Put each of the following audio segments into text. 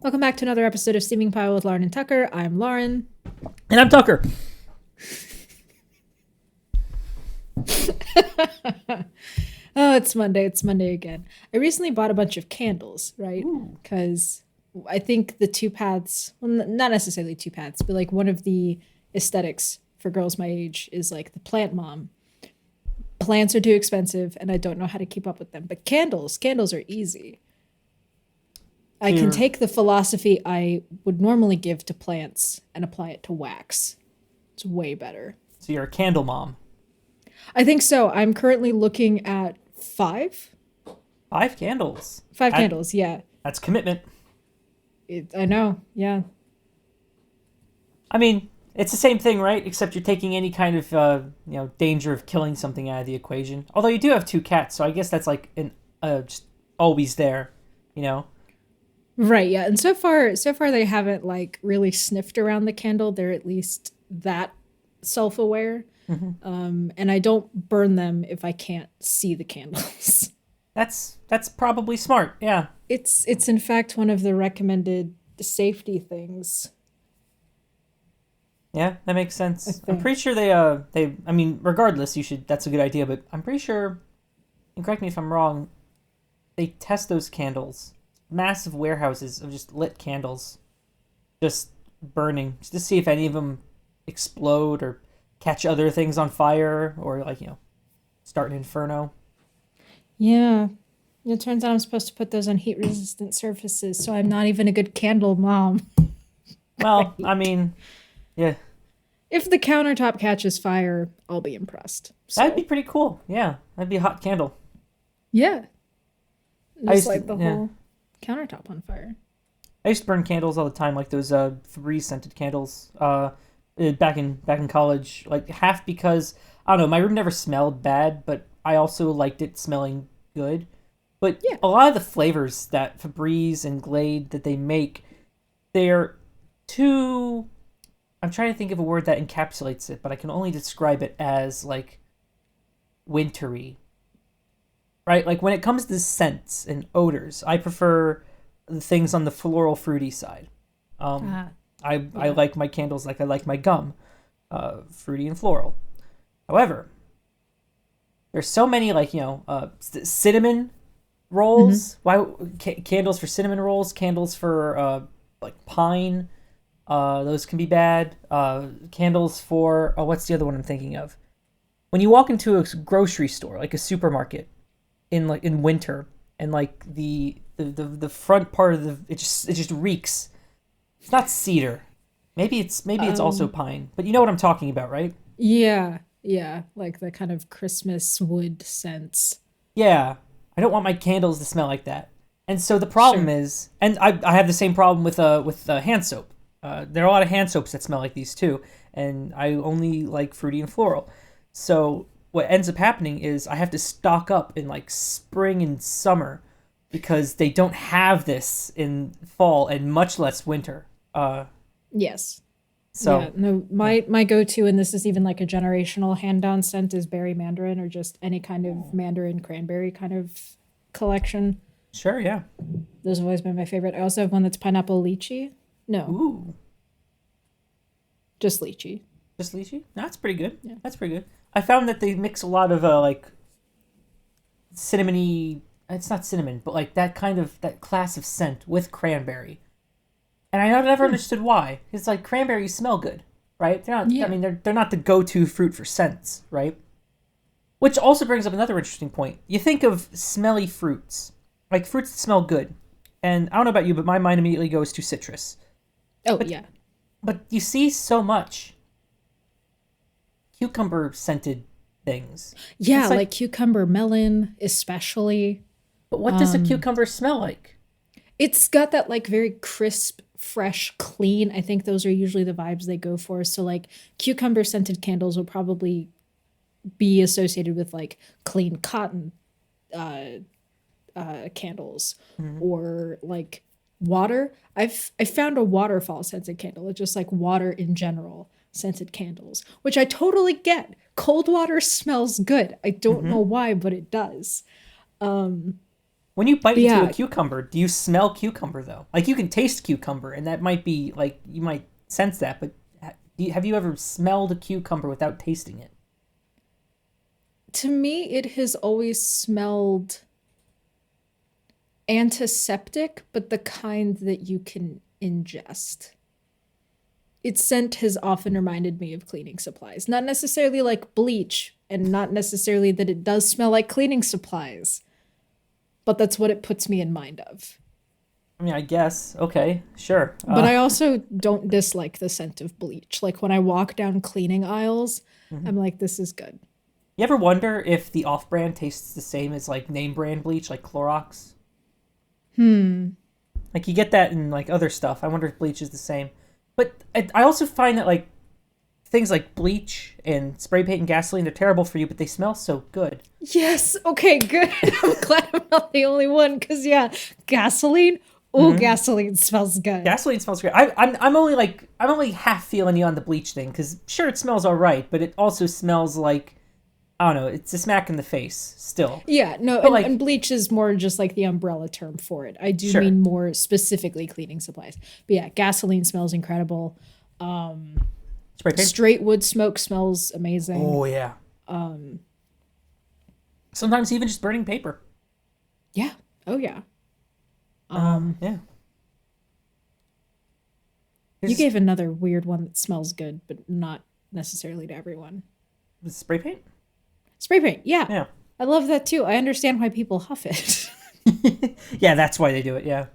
Welcome back to another episode of Steaming Pile with Lauren and Tucker. I'm Lauren. And I'm Tucker. Oh, it's Monday. It's Monday again. I recently bought a bunch of candles, right? Because I think the two paths, well, not necessarily two paths, but like one of the aesthetics for girls my age is like the plant mom. Plants are too expensive and I don't know how to keep up with them. But candles are easy. I can take the philosophy I would normally give to plants and apply it to wax. It's way better. So you're a candle mom. I think so. I'm currently looking at 5. 5 candles. 5 candles, yeah. That's commitment. I know, yeah. I mean, it's the same thing, right? Except you're taking any kind of, danger of killing something out of the equation. Although you do have 2 cats, so I guess that's like just always there, you know? Right, yeah. And so far they haven't like really sniffed around the candle. They're at least that self-aware. Mm-hmm. And I don't burn them if I can't see the candles. That's probably smart, yeah. It's in fact one of the recommended safety things. Yeah, that makes sense. I'm pretty sure they I mean, regardless, that's a good idea, but I'm pretty sure, and correct me if I'm wrong, they test those candles. Massive warehouses of just lit candles, just burning, just to see if any of them explode or catch other things on fire or start an inferno. Yeah. It turns out I'm supposed to put those on heat resistant surfaces, so I'm not even a good candle mom. Well, I mean, yeah. If the countertop catches fire, I'll be impressed. So. That'd be pretty cool. Yeah. That'd be a hot candle. Yeah. Just like the whole countertop on fire. I used to burn candles all the time, like those 3 scented candles. Back in college, like half because I don't know, my room never smelled bad, but I also liked it smelling good. But yeah, a lot of the flavors that Febreze and Glade that they make, they're too. I'm trying to think of a word that encapsulates it, but I can only describe it as like wintry. Right? Like when it comes to scents and odors, I prefer the things on the floral fruity side. I like my candles like I like my gum, fruity and floral. However, there's so many cinnamon rolls. Mm-hmm. Why candles for cinnamon rolls? Candles for like pine. Those can be bad. Candles for what's the other one I'm thinking of? When you walk into a grocery store, like a supermarket, in winter, and like the front part of it just reeks. It's not cedar. Maybe it's also pine. But you know what I'm talking about, right? Yeah. Like the kind of Christmas wood scents. Yeah. I don't want my candles to smell like that. And so the problem is, and I have the same problem with hand soap. There are a lot of hand soaps that smell like these too, and I only like fruity and floral. So what ends up happening is I have to stock up in like spring and summer because they don't have this in fall and much less winter. Yes. So yeah, no, my go-to, and this is even like a generational hand-down scent, is berry mandarin or just any kind of mandarin cranberry kind of collection. Sure, yeah. Those have always been my favorite. I also have one that's pineapple lychee. No. Ooh. Just lychee. Just lychee? No, that's pretty good. Yeah. That's pretty good. I found that they mix a lot of like cinnamony. It's not cinnamon, but like that class of scent with cranberry. And I never understood why. It's like cranberries smell good, right? They're not. Yeah. I mean, they're not the go-to fruit for scents, right? Which also brings up another interesting point. You think of smelly fruits, like fruits that smell good, and I don't know about you, but my mind immediately goes to citrus. Oh, yeah. But you see so much cucumber scented things. Yeah, like cucumber melon, especially. But what does a cucumber smell like? It's got that like very crisp, fresh, clean. I think those are usually the vibes they go for. So like cucumber scented candles will probably be associated with like clean cotton candles, or like water. I found a waterfall scented candle. It's just like water in general scented candles, which I totally get. Cold water smells good. I don't know why, but it does. When you bite into Yeah. a cucumber, do you smell cucumber though? Like you can taste cucumber, and that might be like you might sense that, but have you ever smelled a cucumber without tasting it? To me, it has always smelled antiseptic, but the kind that you can ingest. Its scent has often reminded me of cleaning supplies. Not necessarily like bleach, and not necessarily that it does smell like cleaning supplies, but that's what it puts me in mind of. I mean, I guess. Okay, sure. But I also don't dislike the scent of bleach. Like when I walk down cleaning aisles, I'm like, this is good. You ever wonder if the off-brand tastes the same as like name brand bleach, like Clorox? Like you get that in like other stuff. I wonder if bleach is the same. But I also find that like things like bleach and spray paint and gasoline, they're terrible for you, but they smell so good. Yes. Okay, good. I'm glad I'm not the only one because, yeah, gasoline. Oh, gasoline smells good. Gasoline smells great. I'm only half feeling you on the bleach thing because sure it smells all right, but it also smells like I don't know. It's a smack in the face still. Yeah, no, But like and bleach is more just like the umbrella term for it. I do Sure. mean more specifically cleaning supplies. But yeah, gasoline smells incredible. spray paint. Straight wood smoke smells amazing. Oh yeah. Sometimes even just burning paper. Yeah. Oh yeah. Yeah. You gave another weird one that smells good, but not necessarily to everyone. Spray paint. Spray paint. Yeah. Yeah. I love that too. I understand why people huff it. Yeah, that's why they do it. Yeah.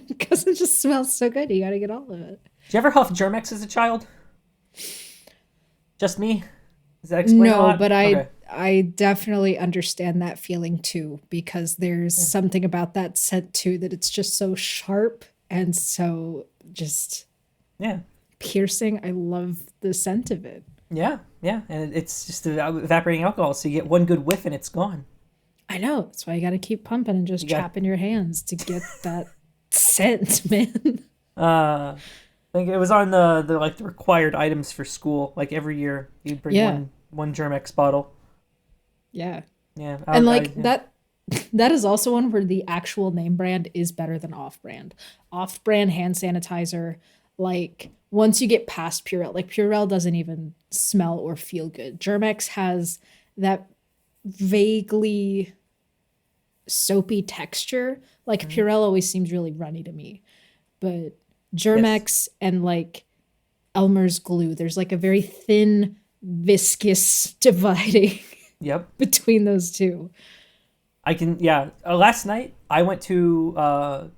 Because it just smells so good. You got to get all of it. Did you ever huff Germex as a child? Just me? Does that explain a No, lot? but Okay. I definitely understand that feeling too, because there's something about that scent too that it's just so sharp and so just Yeah. piercing. I love the scent of it. Yeah. Yeah. And it's just evaporating alcohol, so you get one good whiff and it's gone. I know. That's why you got to keep pumping and just You got- chapping your hands to get that scent, man. I think it was on the like the required items for school. Like every year, you'd bring Yeah. one Germex bottle. Yeah. Yeah, And like yeah. that is also one where the actual name brand is better than off-brand. Off-brand hand sanitizer, like once you get past Purell, like Purell doesn't even smell or feel good. Germex has that vaguely soapy texture. Like Purell always seems really runny to me. But Germex and like Elmer's glue, there's like a very thin, viscous dividing Yep. between those two. I can. Yeah. Last night I went to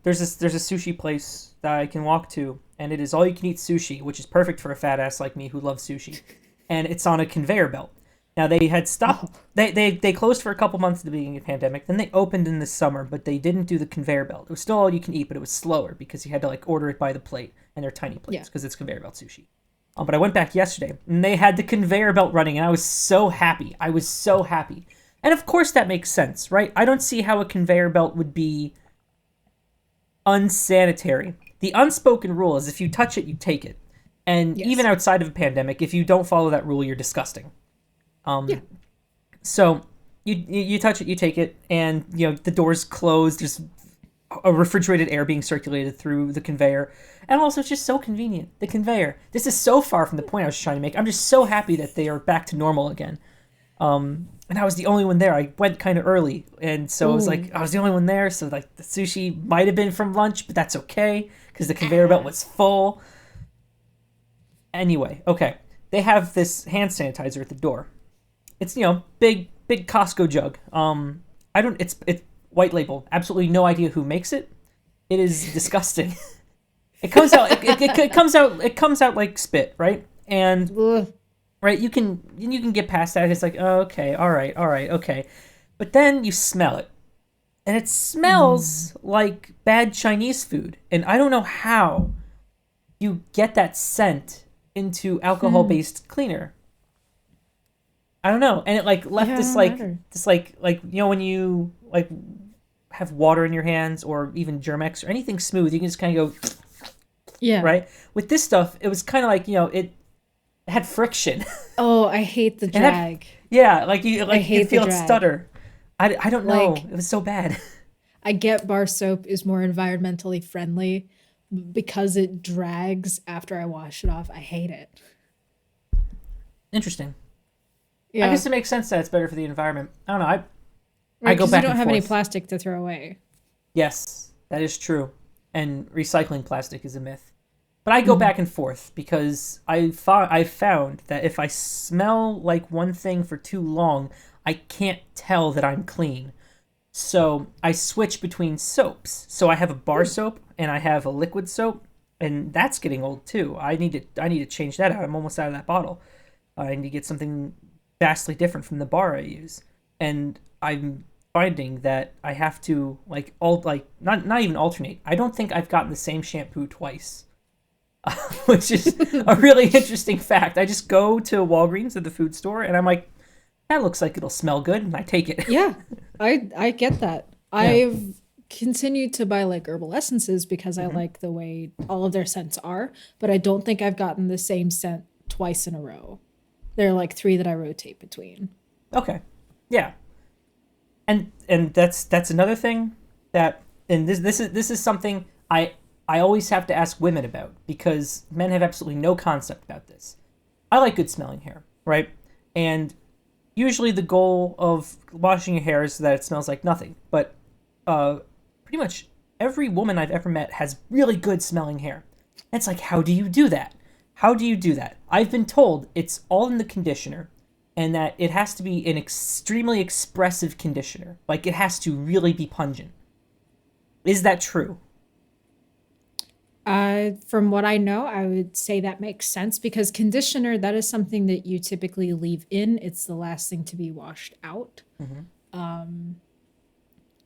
there's a sushi place that I can walk to, and it is all you can eat sushi, which is perfect for a fat ass like me who loves sushi. And it's on a conveyor belt. Now they had stopped. They closed for a couple months at the beginning of the pandemic. Then they opened in the summer, but they didn't do the conveyor belt. It was still all you can eat, but it was slower because you had to like order it by the plate, and they're tiny plates because it's conveyor belt sushi. But I went back yesterday, and they had the conveyor belt running, and I was so happy. I was so happy. And of course that makes sense, right? I don't see how a conveyor belt would be unsanitary. The unspoken rule is if you touch it, you take it. And Yes. even outside of a pandemic, if you don't follow that rule, you're disgusting. So you touch it, you take it, and you know the door's closed. There's a refrigerated air being circulated through the conveyor, and also it's just so convenient. The conveyor. This is so far from the point I was trying to make. I'm just so happy that they are back to normal again. And I was the only one there. I went kind of early, and so it was like I was the only one there. So like the sushi might have been from lunch, but that's okay because the conveyor belt was full. Anyway, okay, they have this hand sanitizer at the door. It's big Costco jug. It's white label. Absolutely no idea who makes it. It is disgusting. It comes out it comes out like spit, right? And Ugh. right, you can get past that. It's like, oh, okay, all right, okay. But then you smell it. And it smells like bad Chinese food. And I don't know how you get that scent into alcohol-based cleaner. I don't know. And it like left Yeah, this I don't matter. when you like have water in your hands or even Germex or anything smooth, you can just kind of go Yeah. right. With this stuff, it was kind of like it had friction. Oh, I hate the It had- drag. Yeah, like you hate the feel it drag. stutter. I don't know. Like- It was so bad. I get bar soap is more environmentally friendly because it drags after I wash it off. I hate it. Interesting. I Yeah, guess it makes sense that it's better for the environment. I don't know. I right. go Because you back don't and have any forth. plastic to throw away. Yes, that is true. And recycling plastic is a myth. But I go Mhm. back and forth because I found that if I smell like one thing for too long, I can't tell that I'm clean. So I switch between soaps. So I have a bar soap and I have a liquid soap, and that's getting old too. I need to change that out. I'm almost out of that bottle. I need to get something vastly different from the bar I use. And I'm finding that I have to not even alternate. I don't think I've gotten the same shampoo twice. Which is a really interesting fact. I just go to Walgreens at the food store and I'm like, that looks like it'll smell good, and I take it. Yeah, I get that. Yeah. I've continued to buy like herbal essences because I Hmm. like the way all of their scents are, but I don't think I've gotten the same scent twice in a row. There are like three that I rotate between. Okay. Yeah. And that's another thing that, and this is something I always have to ask women about because men have absolutely no concept about this. I like good smelling hair, right? And usually the goal of washing your hair is that it smells like nothing. But uh, pretty much every woman I've ever met has really good smelling hair. And it's like, how do you do that? How do you do that? I've been told it's all in the conditioner and that it has to be an extremely expressive conditioner. Like it has to really be pungent. Is that true? From what I know, I would say that makes sense because conditioner, that is something that you typically leave in. It's the last thing to be washed out. Mm-hmm.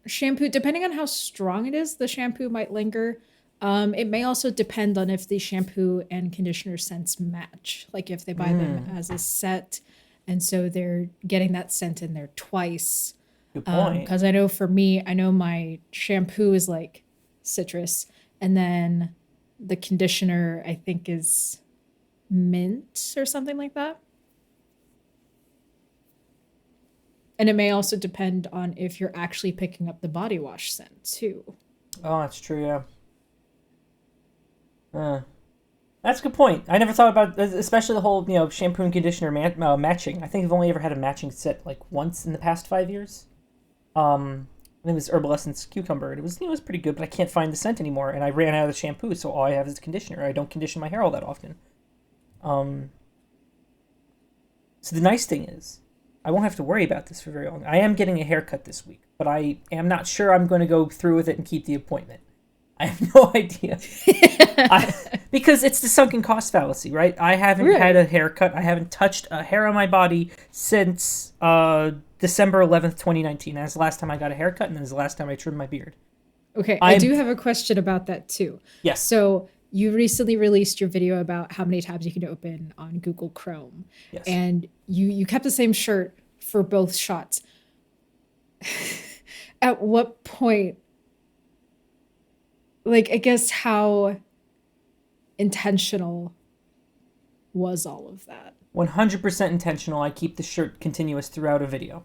Shampoo, depending on how strong it is, the shampoo might linger. It may also depend on if the shampoo and conditioner scents match. Like if they buy them Mm, as a set, and so they're getting that scent in there twice. good point. Because I know for me, I know my shampoo is like citrus, and then the conditioner I think is mint or something like that. And it may also depend on if you're actually picking up the body wash scent too. Oh, that's true. Yeah. That's a good point. I never thought about, especially the whole shampoo and conditioner matching. I think I've only ever had a matching set like once in the past 5 years. I think it was Herbal Essence Cucumber, and it was pretty good, but I can't find the scent anymore, and I ran out of the shampoo, so all I have is the conditioner. I don't condition my hair all that often. Um, so the nice thing is, I won't have to worry about this for very long. I am getting a haircut this week, but I am not sure I'm going to go through with it and keep the appointment. I have no idea. I Because it's the sunken cost fallacy, right? I haven't had Right. a haircut. I haven't touched a hair on my body since December 11th, 2019. That's the last time I got a haircut, and that's the last time I trimmed my beard. Okay, I I'm do have a question about that too. Yes, So, you recently released your video about how many tabs you can open on Google Chrome, yes. and you kept the same shirt for both shots. At what point, like, I guess how intentional was all of that? 100% intentional. I keep the shirt continuous throughout a video.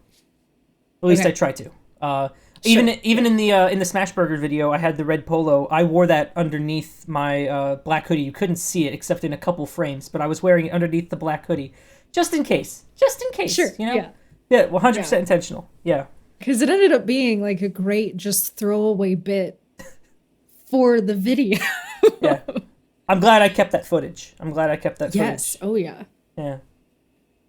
At least I Okay, try to. Even sure. even Yeah. in the Smashburger video, I had the red polo. I wore that underneath my black hoodie. You couldn't see it except in a couple frames, but I was wearing it underneath the black hoodie, just in case. Just in Sure. case, you know. Yeah. Yeah, 100% Yeah. intentional. Yeah, Because it ended up being like a great just throwaway bit for the video. yeah. I'm glad I kept that footage. I'm glad I kept that Yes. footage. Oh, yeah. Yeah,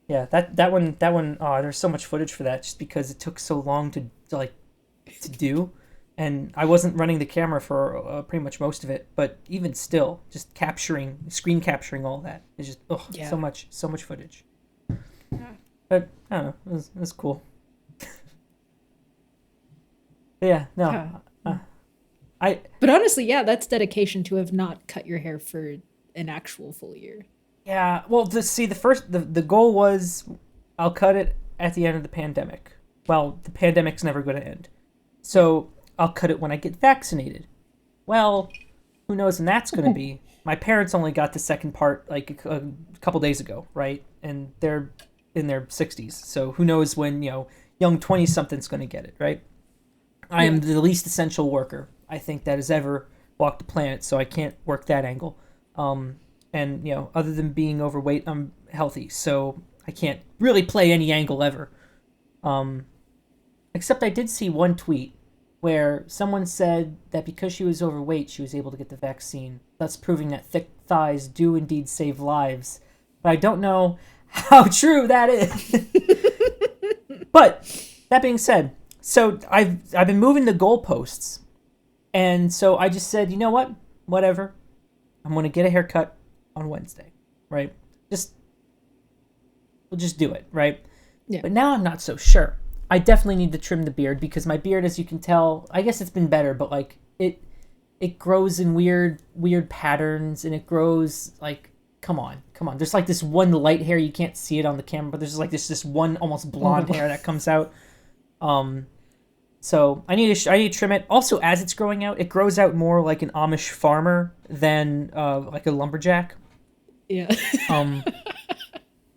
yeah. That one. Oh, there's so much footage for that, just because it took so long to do, and I wasn't running the camera for pretty much most of it. But even still, just screen capturing all that is just Yeah. so much footage. Yeah. But I don't know, it was cool. But yeah, Yeah. no, I But honestly, yeah, that's dedication to have not cut your hair for an actual full year. yeah. Well, the goal was I'll cut it at the end of the pandemic. Well, the pandemic's never going to end, so I'll cut it when I get vaccinated. Well, who knows when that's going to be? My parents only got the second part like a couple days ago, right? And they're in their 60s, so who knows when young 20 something's going to get it, right? I am the least essential worker I think that has ever walked the planet, so I can't work that angle. And other than being overweight, I'm healthy, so I can't really play any angle ever. Except I did see one tweet where someone said that because she was overweight, she was able to get the vaccine, thus proving that thick thighs do indeed save lives. But I don't know how true that is. But that being said, so I've been moving the goalposts, and so I just said, you know what, whatever, I'm gonna get a haircut on Wednesday, right? We'll just do it, right? Yeah. But now I'm not so sure. I definitely need to trim the beard because my beard, as you can tell, I guess it's been better, but like it grows in weird patterns, and it grows like, come on. There's like this one light hair, you can't see it on the camera, but there's like this one almost blonde hair that comes out. So I need to trim it. Also, as it's growing out, it grows out more like an Amish farmer than like a lumberjack. Yeah.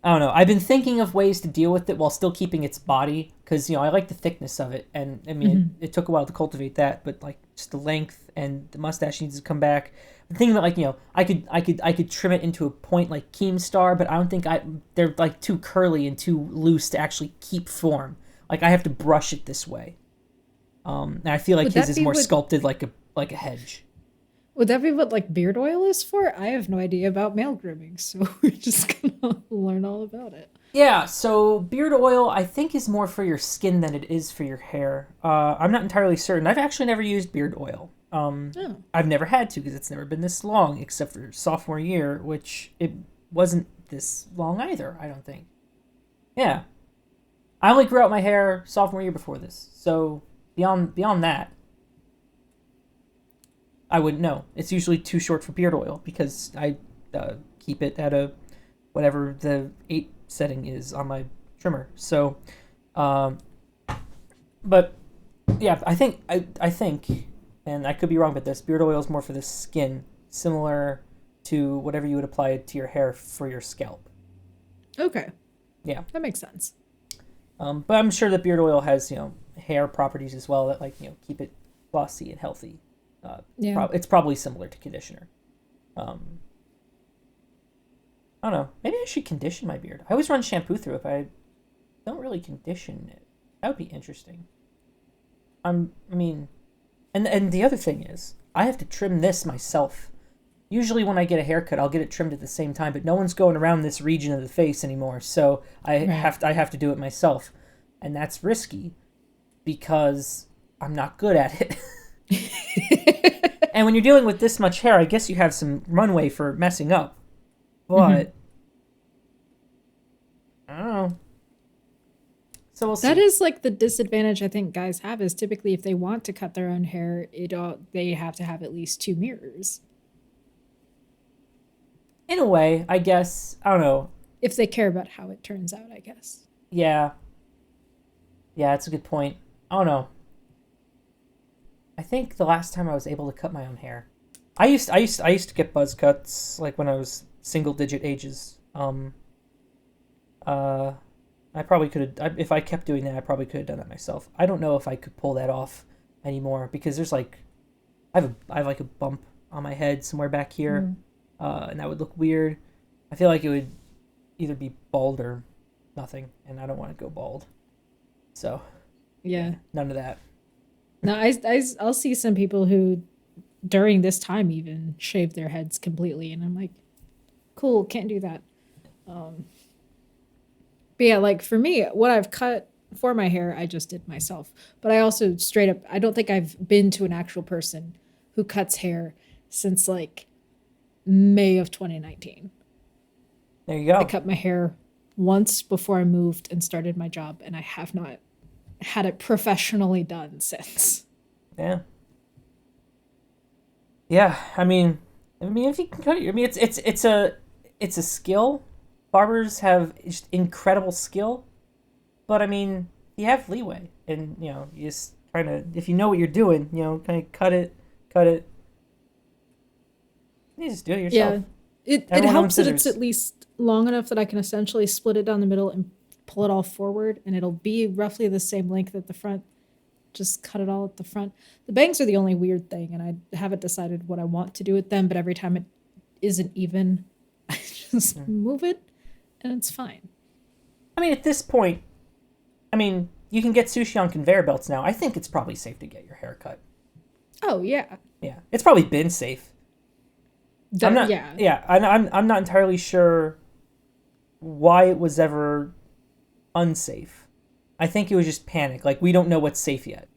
I don't know. I've been thinking of ways to deal with it while still keeping its body, because I like the thickness of it, and I mean it took a while to cultivate that, but like just the length and the mustache needs to come back. The thing about I could trim it into a point like Keemstar, but I don't think they're like too curly and too loose to actually keep form. Like I have to brush it this way, and I feel like his is more sculpted like a hedge. Would that be what like beard oil is for? I have no idea about male grooming, so we're just gonna learn all about it. Yeah, so beard oil I think is more for your skin than it is for your hair. I'm not entirely certain. I've actually never used beard oil. I've never had to because it's never been this long, except for sophomore year, which it wasn't this long either, I don't think. Yeah. I only grew out my hair sophomore year before this, so beyond that, I wouldn't know. It's usually too short for beard oil because I keep it at a whatever the 8 setting is on my trimmer. So, but yeah, I think, and I could be wrong about this, beard oil is more for the skin, similar to whatever you would apply to your hair for your scalp. Okay. Yeah. That makes sense. But I'm sure that beard oil has, hair properties as well that keep it glossy and healthy. It's probably similar to conditioner. I don't know. Maybe I should condition my beard. I always run shampoo through it, but I don't really condition it. That would be interesting. And the other thing is, I have to trim this myself. Usually when I get a haircut, I'll get it trimmed at the same time, but no one's going around this region of the face anymore, so I have to do it myself. And that's risky because I'm not good at it. And when you're dealing with this much hair, I guess you have some runway for messing up. But I don't know. So we'll see. That is like the disadvantage I think guys have is typically if they want to cut their own hair, they have to have at least 2 mirrors. In a way, I guess. I don't know. If they care about how it turns out, I guess. Yeah. Yeah, that's a good point. I don't know. I think the last time I was able to cut my own hair, I used to get buzz cuts like when I was single digit ages. I probably could have, if I kept doing that, I probably could have done that myself. I don't know if I could pull that off anymore because there's like, I have like a bump on my head somewhere back here, and that would look weird. I feel like it would either be bald or nothing, and I don't want to go bald. So, yeah, none of that. No, I'll see some people who, during this time even, shave their heads completely, and I'm like, cool, can't do that. But yeah, like for me, what I've cut for my hair, I just did myself. But I also straight up, I don't think I've been to an actual person who cuts hair since like May of 2019. There you go. I cut my hair once before I moved and started my job, and I have not had it professionally done since. Yeah. Yeah, I mean, if you can cut it, I mean, it's a skill. Barbers have just incredible skill, but I mean, you have leeway, and you just kind of, if you know what you're doing, kind of cut it. You just do it yourself. Yeah, it helps that it's at least long enough that I can essentially split it down the middle and pull it all forward, and it'll be roughly the same length at the front. just cut it all at the front. The bangs are the only weird thing, and I haven't decided what I want to do with them, but every time it isn't even, I just move it, and it's fine. I mean, at this point, you can get sushi on conveyor belts now. I think it's probably safe to get your hair cut. Oh, yeah. Yeah, it's probably been safe. I'm not entirely sure why it was ever unsafe. I think it was just panic. Like, we don't know what's safe yet.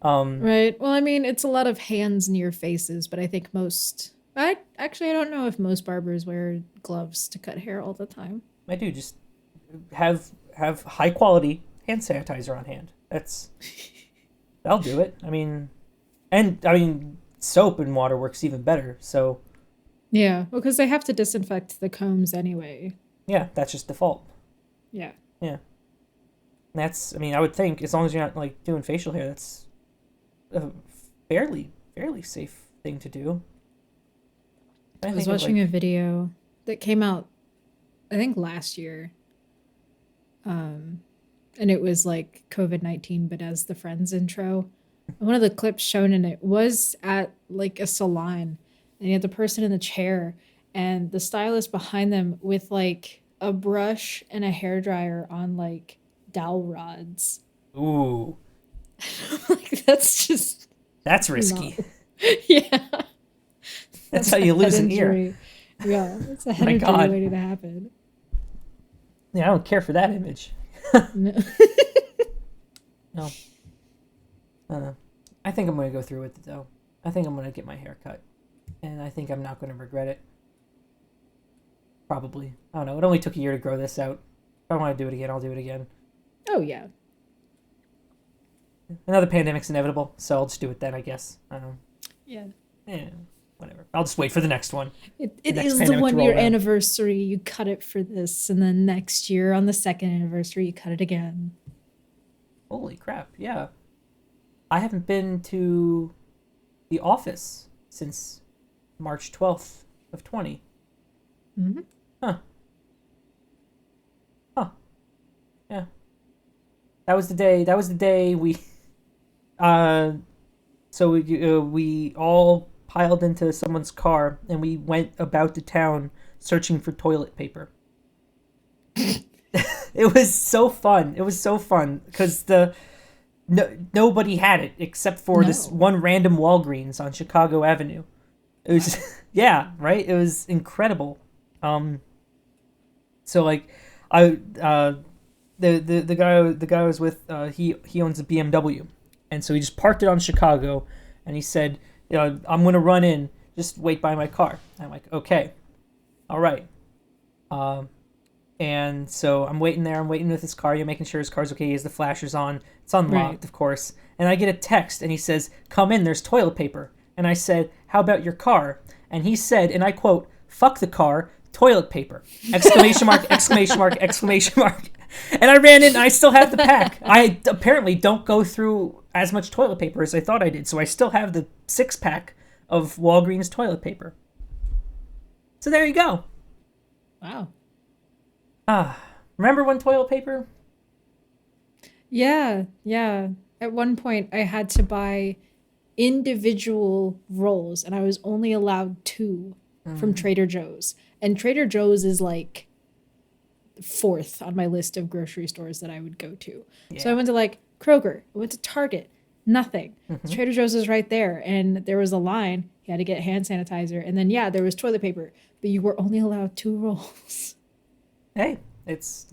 Right. Well, I mean, it's a lot of hands near faces, but I think I don't know if most barbers wear gloves to cut hair all the time. I do. Just have high quality hand sanitizer on hand. That'll do it. Soap and water works even better. So yeah, because they have to disinfect the combs anyway. Yeah, that's just default. Yeah. Yeah. I would think as long as you're not like doing facial hair, that's a fairly safe thing to do. I was watching a video that came out, I think last year. And it was like COVID-19, but as the Friends intro. One of the clips shown in it was at like a salon, and you had the person in the chair and the stylist behind them with like a brush and a hairdryer on like dowel rods. Ooh. Like, that's risky. Yeah. That's how you lose an ear. Yeah, that's a head injury waiting to happen. Yeah, I don't care for that image. No. No. I don't know. I think I'm going to go through with it, though. I think I'm going to get my hair cut. And I think I'm not going to regret it. Probably. I don't know. It only took a year to grow this out. If I want to do it again, I'll do it again. Oh, yeah. Another pandemic's inevitable, so I'll just do it then, I guess. I don't know. Yeah. Whatever. I'll just wait for the next one. It is the 1-year anniversary. You cut it for this, and then next year on the 2nd anniversary, you cut it again. Holy crap, yeah. I haven't been to the office since March 12th of 20. Mm-hmm. Huh. Yeah. That was the day we so we all piled into someone's car and we went about the town searching for toilet paper. It was so fun. Because nobody had it except for this one random Walgreens on Chicago Avenue. It was yeah, right? It was incredible. So like the guy I was with, he owns a BMW, and so he just parked it on Chicago, and he said, I'm gonna run in, just wait by my car. I'm like, okay, all right. And so I'm waiting with his car, making sure his car's okay. He has the flashers on. It's unlocked, of course. And I get a text, and he says, come in, there's toilet paper. And I said, how about your car? And he said, and I quote, fuck the car, toilet paper. Exclamation mark, exclamation mark, exclamation mark. And I ran in, and I still have the pack. I apparently don't go through as much toilet paper as I thought I did, so I still have the 6-pack of Walgreens toilet paper. So there you go. Wow. Remember when toilet paper? Yeah. At one point, I had to buy individual rolls, and I was only allowed 2 from Trader Joe's. And Trader Joe's is like 4th on my list of grocery stores that I would go to. Yeah. So I went to like Kroger, I went to Target, nothing. Mm-hmm. Trader Joe's is right there, and there was a line. You had to get hand sanitizer, and then there was toilet paper, but you were only allowed 2 rolls. Hey, it's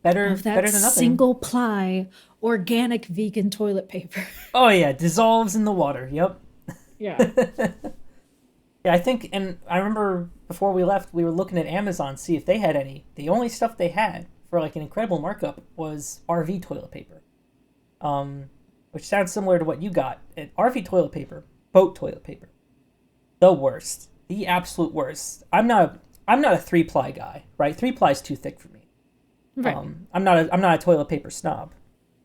better of that better than nothing. Single ply organic vegan toilet paper. Oh yeah, dissolves in the water. Yep. Yeah. Yeah, I think, and I remember before we left, we were looking at Amazon to see if they had any. The only stuff they had for like an incredible markup was RV toilet paper, which sounds similar to what you got. RV toilet paper, boat toilet paper, the worst, the absolute worst. I'm not a 3-ply guy, right? 3-ply is too thick for me. Right. I'm not a toilet paper snob,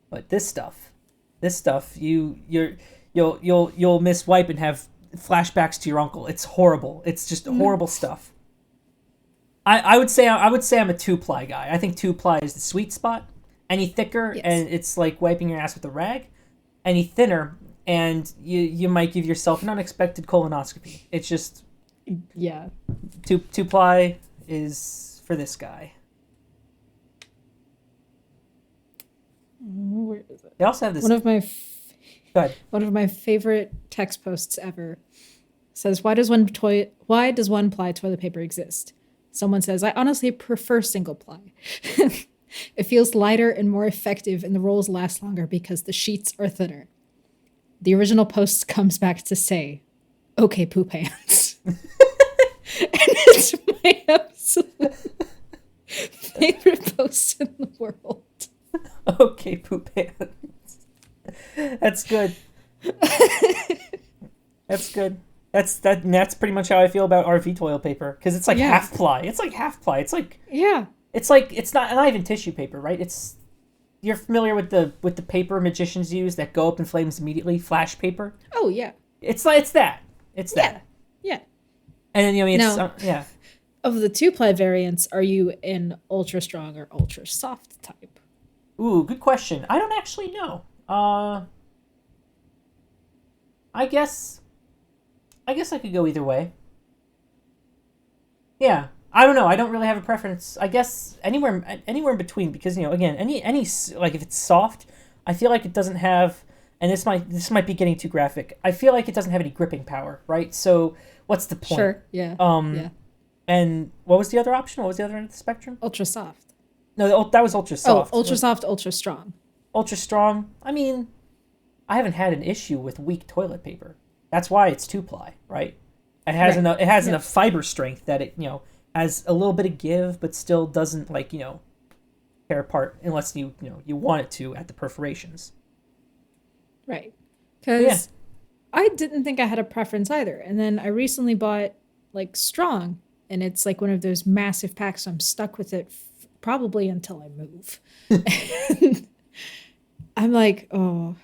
but this stuff, you'll miswipe and have flashbacks to your uncle. It's horrible. It's just horrible stuff. I would say I'm a 2-ply guy. I think 2-ply is the sweet spot. Any thicker, and it's like wiping your ass with a rag. any thinner, and you might give yourself an unexpected colonoscopy. It's just Yeah. two ply is for this guy. Where is it? They also have this. One of my Go ahead. one of my favorite text posts ever says, why does one ply toilet paper exist? Someone says, I honestly prefer single ply. It feels lighter and more effective, and the rolls last longer because the sheets are thinner. The original post comes back to say, okay, poop hands. And it's my absolute favorite post in the world. Okay, poop hands. That's good. That's good. That's pretty much how I feel about RV toilet paper, because it's like half ply. It's like half ply. It's like it's not even tissue paper, right? You're familiar with the paper magicians use that go up in flames immediately, flash paper. Oh yeah. It's that. Yeah. And then it's Now, of the 2-ply variants, are you in ultra strong or ultra soft type? Ooh, good question. I don't actually know. I guess I could go either way. Yeah, I don't know. I don't really have a preference. I guess anywhere in between, because again, any like if it's soft, I feel like it doesn't have, and this might be getting too graphic. I feel like it doesn't have any gripping power, right? So what's the point? Sure. Yeah. Yeah. And what was the other option? What was the other end of the spectrum? Ultra soft. No, that was ultra soft. Oh, ultra soft, ultra strong. Ultra strong. I mean, I haven't had an issue with weak toilet paper. That's why it's 2-ply, right? It has enough fiber strength that it has a little bit of give, but still doesn't tear apart unless you want it to at the perforations. Right. Because I didn't think I had a preference either, and then I recently bought strong, and it's like one of those massive packs. So I'm stuck with it probably until I move. I'm like, oh,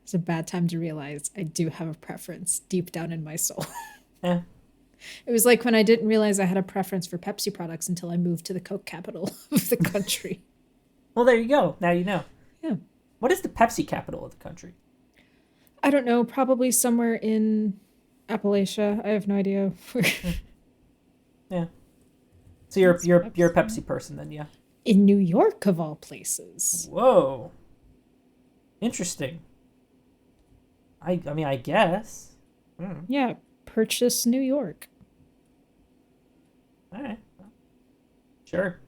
it's a bad time to realize I do have a preference deep down in my soul. Yeah. It was like when I didn't realize I had a preference for Pepsi products until I moved to the Coke capital of the country. Well, there you go. Now you know. Yeah. What is the Pepsi capital of the country? I don't know. Probably somewhere in Appalachia. I have no idea. Yeah. So you're a Pepsi person then, yeah? In New York, of all places. Whoa. Interesting. I mean, I guess. Yeah, Purchase, New York. All right. Sure.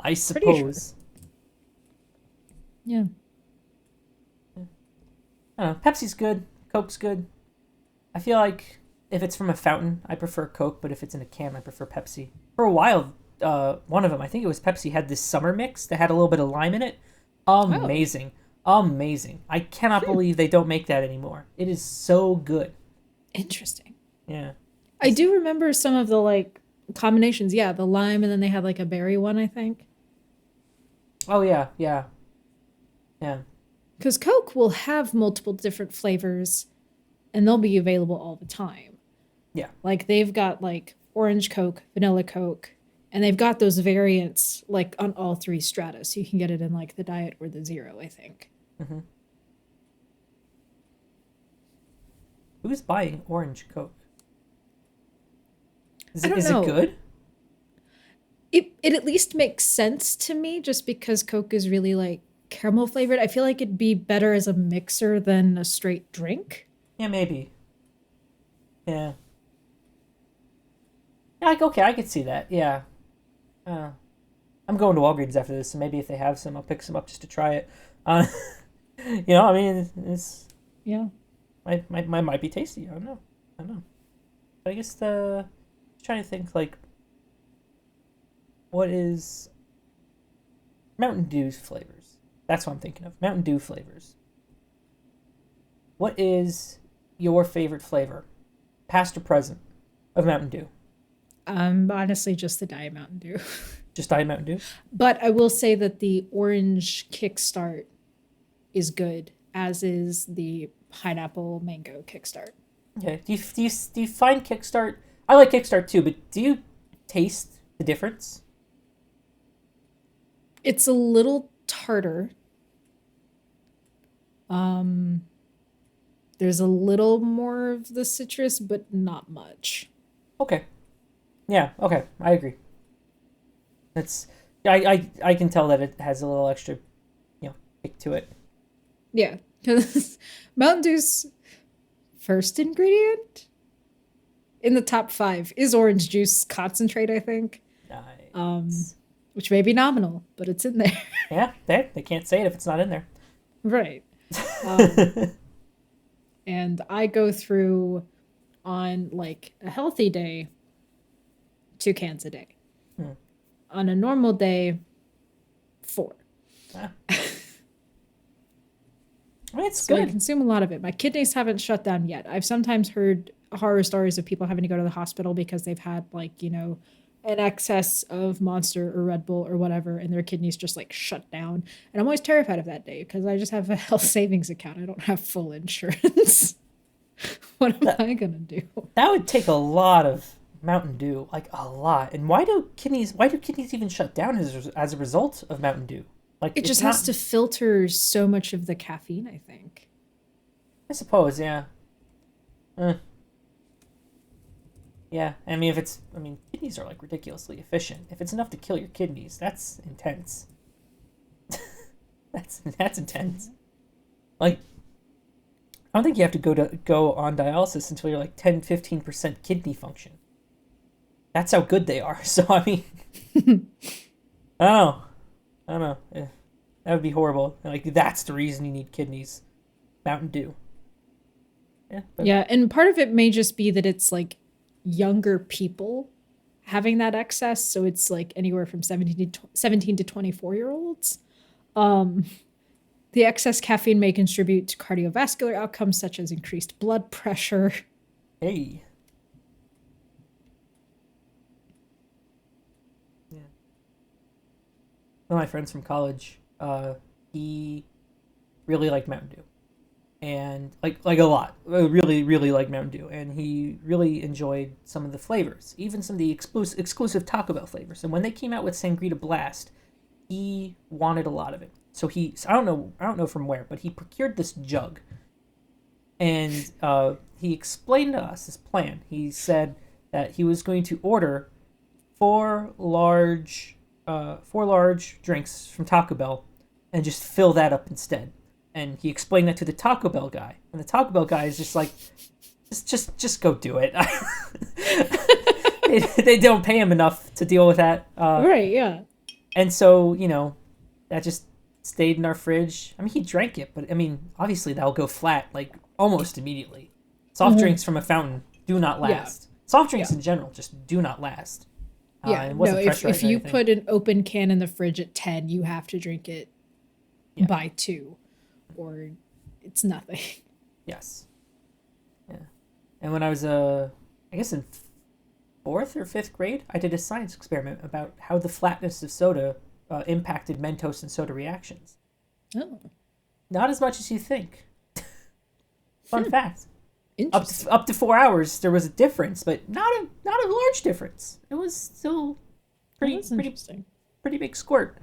I suppose. Sure. Yeah. I don't know. Pepsi's good. Coke's good. I feel like if it's from a fountain, I prefer Coke, but if it's in a can, I prefer Pepsi. For a while, one of them, I think it was Pepsi, had this summer mix that had a little bit of lime in it. Amazing. Amazing. I cannot believe they don't make that anymore. It is so good. Interesting. Yeah. I do remember some of the combinations. Yeah, the lime, and then they had a berry one, I think. Oh yeah, yeah. Yeah. Because Coke will have multiple different flavors, and they'll be available all the time. Yeah. They've got orange Coke, vanilla Coke, and they've got those variants on all 3 strata, so you can get it in the diet or the zero, I think. Mm-hmm. Who's buying orange Coke? Is it good? It at least makes sense to me, just because Coke is really caramel flavored. I feel like it'd be better as a mixer than a straight drink. Yeah, maybe. Yeah. Yeah, okay, I could see that. Yeah. I'm going to Walgreens after this, so maybe if they have some, I'll pick some up just to try it. I mean, it's might be tasty. I don't know. But I guess trying to think what is Mountain Dew's flavors? That's what I'm thinking of. Mountain Dew flavors. What is your favorite flavor, past or present, of Mountain Dew? Honestly, just the Diet Mountain Dew. Just Diet Mountain Dew? But I will say that the orange Kickstart is good, as is the pineapple mango Kickstart. Okay. Do you find Kickstart? I like Kickstart too, but do you taste the difference? It's a little tartar. There's a little more of the citrus, but not much. Okay. Yeah. Okay. I agree. It's I can tell that it has a little extra, kick to it. Yeah, because Mountain Dew's first ingredient in the top five is orange juice concentrate, I think, Nice. which may be nominal, but it's in there. Yeah. They can't say it if it's not in there. Right. Um, and I go through on like a healthy day 2 cans a day. Hmm. On a normal day, 4. Ah. I mean, it's So I good. consume a lot of it. My kidneys haven't shut down yet. I've sometimes heard horror stories of people having to go to the hospital because they've had like, an excess of Monster or Red Bull or whatever, and their kidneys just like shut down. And I'm always terrified of that day because I just have a health savings account. I don't have full insurance. What am That I gonna do? that would take a lot of Mountain Dew, like a lot. And why do kidneys even shut down as a result of Mountain Dew? Like It it's just not. has to filter so much of the caffeine, I think. I suppose, yeah. Eh, yeah. Kidneys are like ridiculously efficient. If it's enough to kill your kidneys, that's intense. That's intense. Like I don't think you have to go on dialysis until you're like 10-15% kidney function. That's how good they are. So I mean, I don't know. I don't know. That would be horrible. Like that's the reason you need kidneys. Mountain Dew. Yeah, but Yeah, and part of it may just be that it's like younger people having that excess, so it's like anywhere from 17 to 24-year-olds. Um, the excess caffeine may contribute to cardiovascular outcomes such as increased blood pressure. hey, yeah. One of my friends from college, he really liked Mountain Dew, and like a lot, really liked Mountain Dew, and he really enjoyed some of the flavors, even some of the exclusive Taco Bell flavors. And when they came out with Sangrita Blast, he wanted a lot of it. So I don't know from where, but he procured this jug, and he explained to us his plan. He said that he was going to order four large drinks from Taco Bell, and just fill that up instead. And he explained that to the Taco Bell guy, and the Taco Bell guy is just like, just go do it. They don't pay him enough to deal with that. Right, yeah. And so, that just stayed in our fridge. I mean, he drank it, but I mean, obviously that'll go flat like almost immediately. Soft drinks from a fountain do not Yeah. last. Soft drinks Yeah. in general just do not last. Yeah. And it No, wasn't if pressurized or you anything. put an open can in the fridge at 10, you have to drink it Yeah. by 2 or it's nothing. Yes. Yeah. And when I was, I guess in fourth or fifth grade, I did a science experiment about how the flatness of soda impacted Mentos and soda reactions. Oh, Not as much as you think. Fun fact. interesting. Up to 4 hours, there was a difference, but not a large difference. It was still pretty That's pretty interesting. pretty big squirt.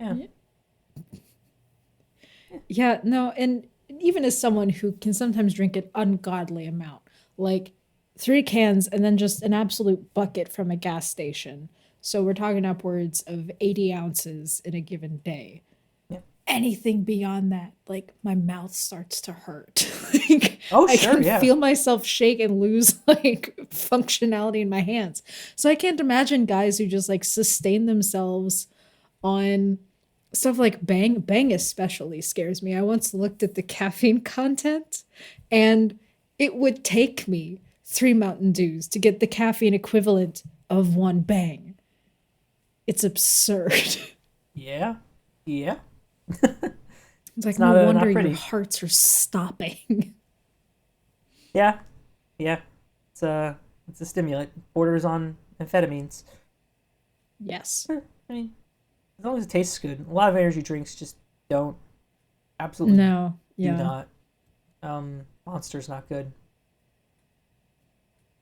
Yeah. Yeah. Yeah, no, and even as someone who can sometimes drink an ungodly amount, like 3 cans and then just an absolute bucket from a gas station. So we're talking upwards of 80 ounces in a given day. Yeah. Anything beyond that, like my mouth starts to hurt. Like Oh, I sure, can yeah. feel myself shake and lose like functionality in my hands. So I can't imagine guys who just like sustain themselves on stuff like Bang. Bang especially scares me. I once looked at the caffeine content and it would take me 3 Mountain Dews to get the caffeine equivalent of 1 Bang. It's absurd. Yeah. Yeah. It's like not, no not wonder your pretty. hearts are stopping. Yeah. Yeah. It's a stimulant. Borders on amphetamines. Yes. I mean, as long as it tastes good. A lot of energy drinks just don't. Absolutely No. do Yeah. not. Monster's not good.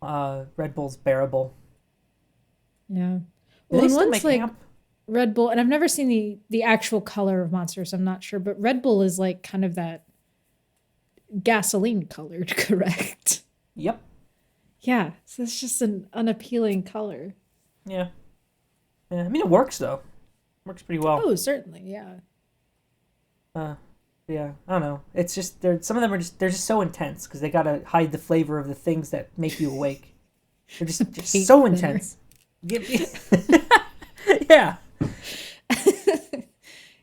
Red Bull's bearable. Yeah. Do Well, they and still once make like amp? Red Bull, and I've never seen the actual color of Monster, so I'm not sure. But Red Bull is like kind of that gasoline colored, correct? Yep. Yeah, so it's just an unappealing color. Yeah. Yeah. I mean, it works though. Works pretty well. Oh, certainly, yeah. Uh, yeah. I don't know. It's just some of them are they're just so intense because they gotta hide the flavor of the things that make you awake. They're just Paint so thinner. intense. Yeah.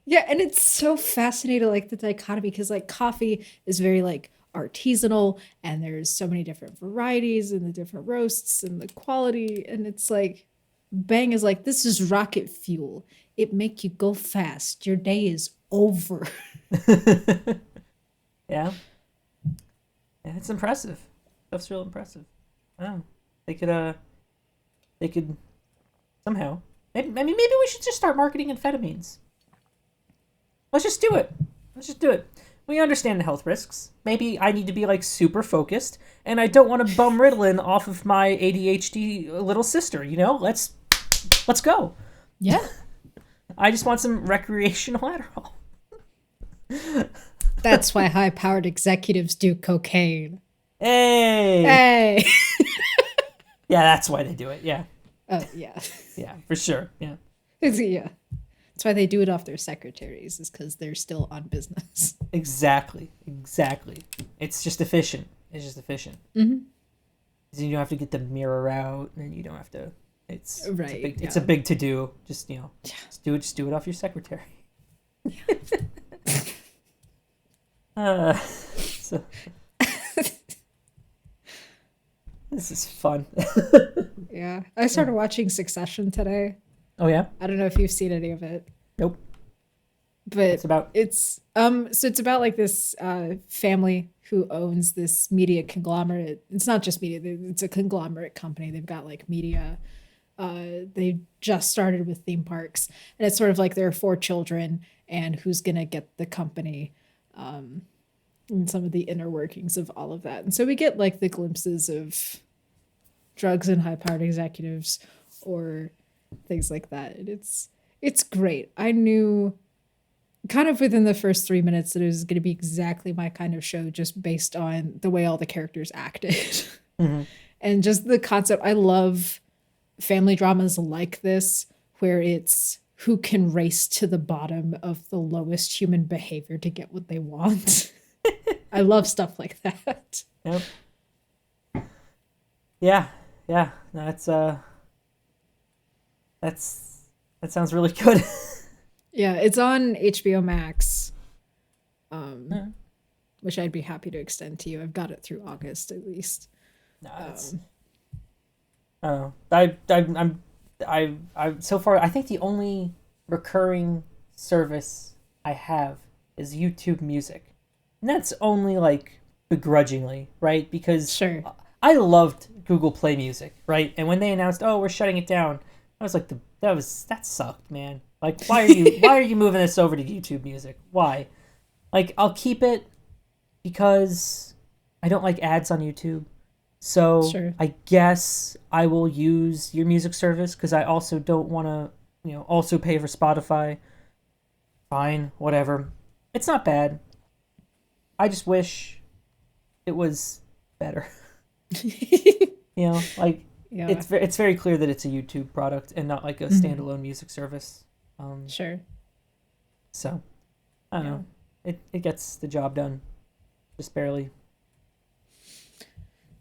Yeah, and it's so fascinating, like the dichotomy, because like coffee is very like artisanal, and there's so many different varieties and the different roasts and the quality, and it's like Bang is like this is rocket fuel. It make you go fast. Your day is over. Yeah. Yeah, it's impressive. Stuff's real impressive. Oh, they could somehow. Maybe we should just start marketing amphetamines. Let's just do it. Let's just do it. We understand the health risks. Maybe I need to be like super focused, and I don't want to bum Ritalin off of my ADHD little sister. You know, let's go. Yeah. I just want some recreational Adderall. That's why high-powered executives do cocaine. Hey. Hey. Yeah, that's why they do it. Yeah. Oh, yeah. Yeah, for sure. Yeah. Yeah. That's why they do it off their secretaries, is because they're still on business. Exactly. It's just efficient. Mm-hmm. You don't have to get the mirror out, and you don't have to. It's Right, It's a big to do. Just just do it off your secretary. So this is fun. Yeah. I started watching Succession today. Oh yeah. I don't know if you've seen any of it. Nope. But It's about so it's about like this family who owns this media conglomerate. It's not just media, it's a conglomerate company. They've got like media. They just started with theme parks, and it's sort of like there are 4 children and who's gonna get the company, and some of the inner workings of all of that. And so we get like the glimpses of drugs and high-powered executives or things like that. And it's great. I knew kind of within the first 3 minutes that it was going to be exactly my kind of show, just based on the way all the characters acted. Mm-hmm. And just the concept. I love family dramas like this, where it's who can race to the bottom of the lowest human behavior to get what they want. I love stuff like that. Yep. Yeah. That sounds really good. Yeah, it's on HBO Max, which I'd be happy to extend to you. I've got it through August at least. No, I so far I think the only recurring service I have is YouTube Music, and that's only like begrudgingly, right? Because Sure. I loved Google Play Music, right? And when they announced, "Oh, we're shutting it down," I was like, that sucked, man. Like, why are you moving this over to YouTube Music? Why? Like, I'll keep it because I don't like ads on YouTube. So Sure. I guess I will use your music service because I also don't want to, also pay for Spotify. Fine, whatever. It's not bad. I just wish it was better. Like Yeah. it's very clear that it's a YouTube product and not like a standalone music service. Sure. So I don't know. It gets the job done, just barely.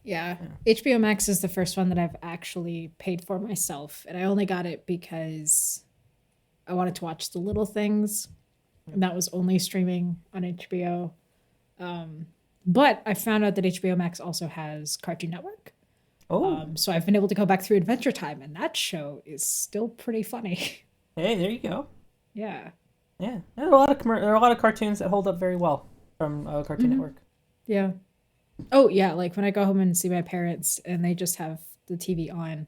Yeah. HBO Max is the first one that I've actually paid for myself, and I only got it because I wanted to watch The Little Things, and that was only streaming on HBO. But I found out that HBO Max also has Cartoon Network. Oh, So I've been able to go back through Adventure Time, and that show is still pretty funny. hey, there you go. Yeah. Yeah, there are a lot of cartoons that hold up very well from Cartoon Network. Yeah. Oh, yeah. Like when I go home and see my parents and they just have the TV on,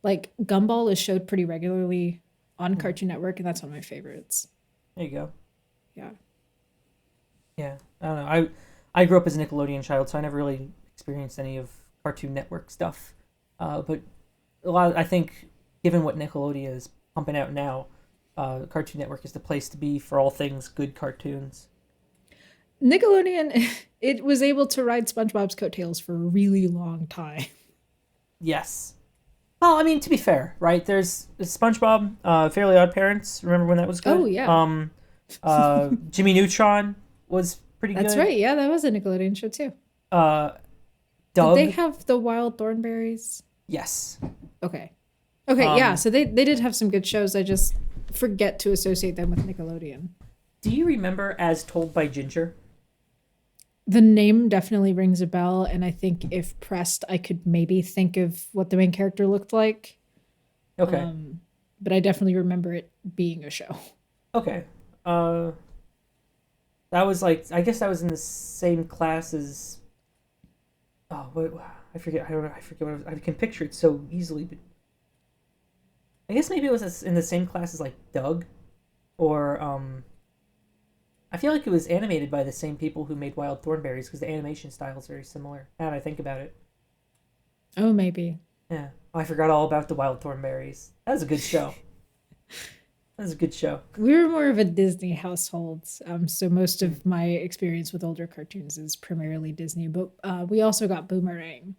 like Gumball is showed pretty regularly on Cartoon Network, and that's one of my favorites. There you go. Yeah. Yeah, I don't know. I grew up as a Nickelodeon child, so I never really experienced any of Cartoon Network stuff. But I think, given what Nickelodeon is pumping out now, Cartoon Network is the place to be for all things good cartoons. Nickelodeon, it was able to ride SpongeBob's coattails for a really long time. Yes. Well, I mean, to be fair, right? There's SpongeBob, Fairly Odd Parents. Remember when that was Oh good? yeah, Jimmy Neutron was pretty that's good. right. Yeah, that was a Nickelodeon show too. Uh, Did they Doug, have the Wild Thornberries? yes. Okay. Okay, yeah. Um, So they did have some good shows. I just forget to associate them with Nickelodeon. do you remember As Told by Ginger? The name definitely rings a bell, and I think if pressed, I could maybe think of what the main character looked like. Okay. But I definitely remember it being a show. Okay. Uh, that was like I guess that was in the same class as. Oh, what, I forget. I don't know. I forget what I can picture it so easily, but I guess maybe it was in the same class as like Doug, or I feel like it was animated by the same people who made Wild Thornberries because the animation style is very similar. Now that I think about it, Oh, maybe. yeah. Oh, I forgot all about the Wild Thornberries. That was a good show. That was a good show. We were more of a Disney household, so most of my experience with older cartoons is primarily Disney. But we also got Boomerang,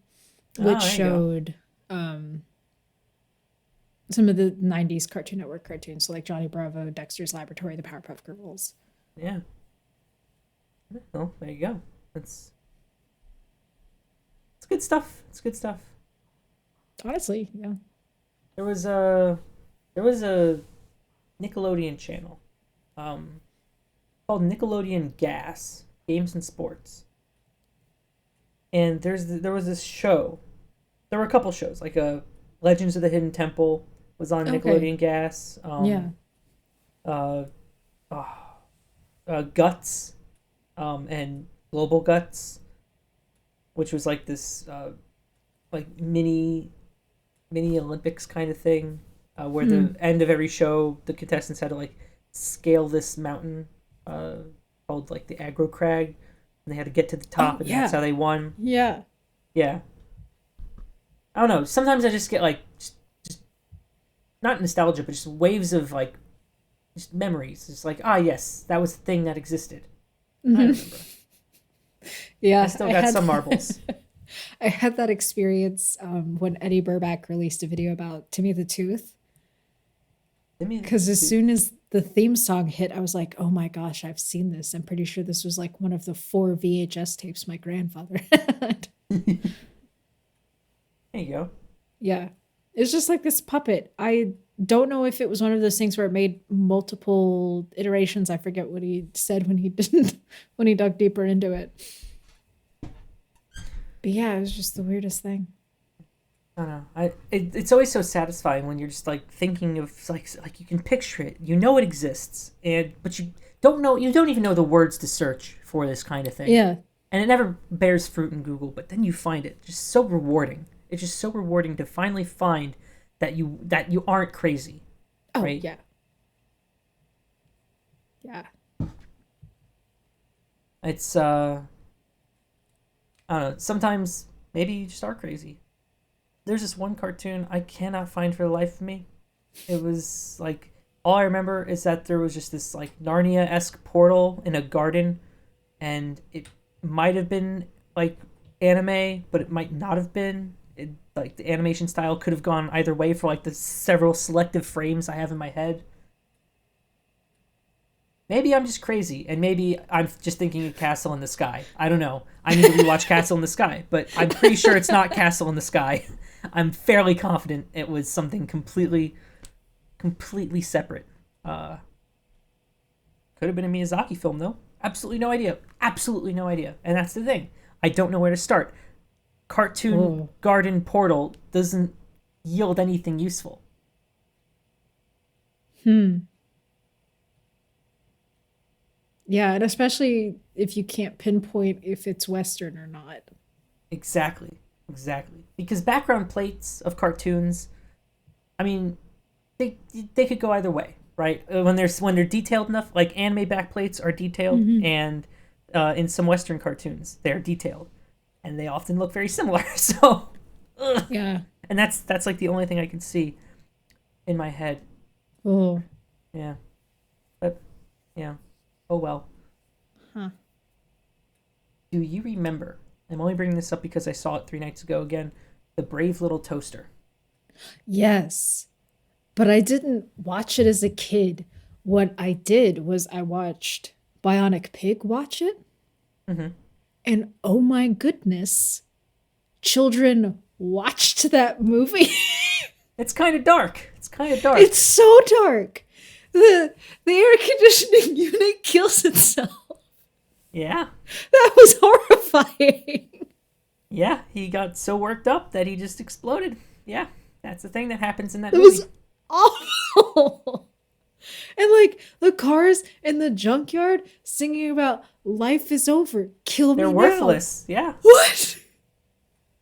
Oh, which there you go. showed some of the '90s Cartoon Network cartoons, so like Johnny Bravo, Dexter's Laboratory, the Powerpuff Girls. Yeah. Well, there you go. It's good stuff. It's good stuff. Honestly, yeah. There was a there was a Nickelodeon channel, um, called Nickelodeon Gas Games and Sports, and there was this show. There were a couple shows like Legends of the Hidden Temple was on Okay. Nickelodeon Gas. Yeah. Uh, uh, Guts, and Global Guts, which was like this like mini Olympics kind of thing, where the Hmm. end of every show the contestants had to like scale this mountain, uh, called like the Aggro Crag, and they had to get to the Oh top, and that's yeah. how they won. Yeah. Yeah, I don't know. Sometimes I just get like just not nostalgia, but just waves of like just memories. It's like yes, that was the thing that existed. I Hmm. remember. I Yeah. still got some marbles. I had that experience when Eddie Burback released a video about Timmy the Tooth. Give me the Because as tooth. soon as the theme song hit, I was like, oh my gosh, I've seen this. I'm pretty sure this was like one of the 4 VHS tapes my grandfather had. There you go. Yeah. It's just like this puppet. I don't know if it was one of those things where it made multiple iterations. I forget what he said when he didn't, when he dug deeper into it. But yeah, it was just the weirdest thing. I don't know. It's always so satisfying when you're just like thinking of like you can picture it, you know it exists, and but you don't even know the words to search for this kind of thing, Yeah. and it never bears fruit in Google. But then you find it, just so rewarding. It's just so rewarding to finally find that you aren't crazy, Oh, right? yeah. Yeah. It's I don't know. Sometimes maybe you just are crazy. There's this one cartoon I cannot find for the life of me. It was like all I remember is that there was just this like Narnia esque portal in a garden, and it might have been like anime, but it might not have been. It, like the animation style could have gone either way for like the several selective frames I have in my head. Maybe I'm just crazy, and maybe I'm just thinking of Castle in the Sky. I don't know. I need to rewatch Castle in the Sky, but I'm pretty sure it's not Castle in the Sky. I'm fairly confident it was something completely separate. Uh, could have been a Miyazaki film though. Absolutely no idea. Absolutely no idea. And that's the thing. I don't know where to start. Cartoon Oh. Garden Portal doesn't yield anything useful. Hmm. Yeah, and especially if you can't pinpoint if it's Western or not. Exactly. Exactly. Because background plates of cartoons, I mean, they they could go either way, right? When they're detailed enough, like anime backplates are detailed, Hmm. and in some Western cartoons they're detailed, and they often look very similar. So, ugh. Yeah. And that's like the only thing I can see in my head. Oh. Yeah, but yeah. Oh well. Huh. Do you remember? I'm only bringing this up because I saw it 3 nights ago again. The Brave Little Toaster. Yes, but I didn't watch it as a kid. What I did was I watched Bionic Pig watch it, Mm-hmm. and oh my goodness, children watched that movie. It's kind of dark. It's kind of dark. It's so dark. The air conditioning unit kills itself. Yeah. That was horrifying. Yeah, he got so worked up that he just exploded. Yeah, that's the thing that happens in that It movie. was awful. And like the cars in the junkyard singing about life is over, kill me They're now. worthless. Yeah. What?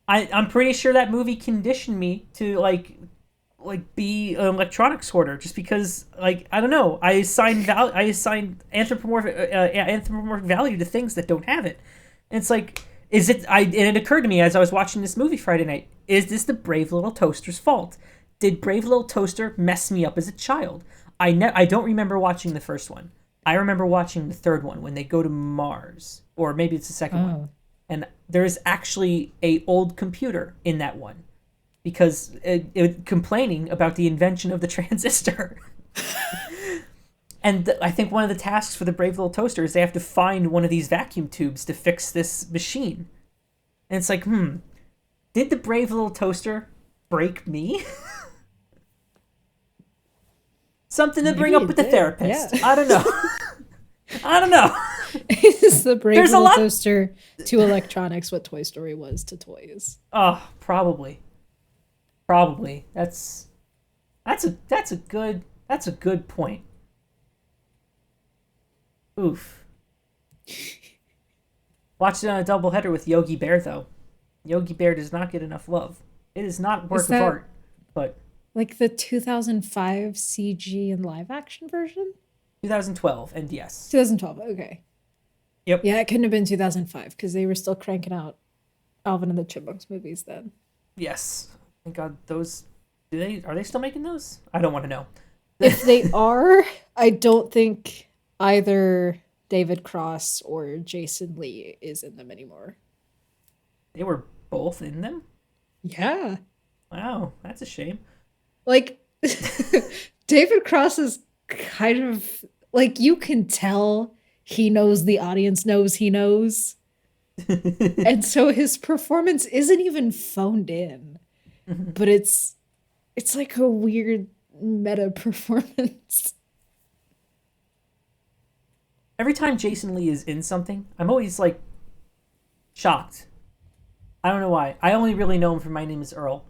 I'm pretty sure that movie conditioned me to like be an electronics hoarder just because like I don't know, I assigned anthropomorphic value to things that don't have it. And it's like and it occurred to me as I was watching this movie Friday night, is this the Brave Little Toaster's fault? Did Brave Little Toaster mess me up as a child? I don't remember watching the first one. I remember watching the third one when they go to Mars, or maybe it's the second one. And there is actually a old computer in that one because it complaining about the invention of the transistor. And I think one of the tasks for the Brave Little Toaster is they have to find one of these vacuum tubes to fix this machine. And it's like, did the Brave Little Toaster break me? Something to bring up with the therapist. Yeah. I don't know. I don't know. Is the Brave There's a Little lot- Toaster to electronics what Toy Story was to toys? Oh, probably. Probably. That's a good point. Oof. Watched it on a doubleheader with Yogi Bear though. Yogi Bear does not get enough love. It is not a work of art, but like the 2005 CG and live action version? 2012 and yes. 2012, okay. Yep. Yeah, it couldn't have been 2005 because they were still cranking out Alvin and the Chipmunks movies then. Yes. Thank God those are they still making those? I don't want to know. If they are, I don't think either David Cross or Jason Lee is in them anymore. They were both in them? Yeah. Wow, that's a shame. Like, David Cross is kind of, like, you can tell he knows the audience knows he knows. And so his performance isn't even phoned in. But it's like a weird meta performance. Every time Jason Lee is in something, I'm always like shocked. I don't know why. I only really know him from My Name is Earl.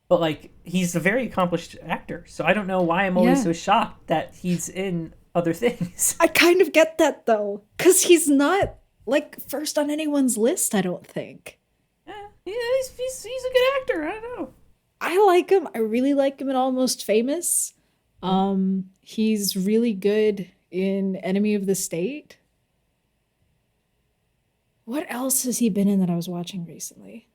But like he's a very accomplished actor. So I don't know why I'm always so shocked that he's in other things. I kind of get that though. Cause he's not like first on anyone's list, I don't think. Yeah, he's a good actor. I don't know. I like him. I really like him in Almost Famous. He's really good in Enemy of the State. What else has he been in that I was watching recently?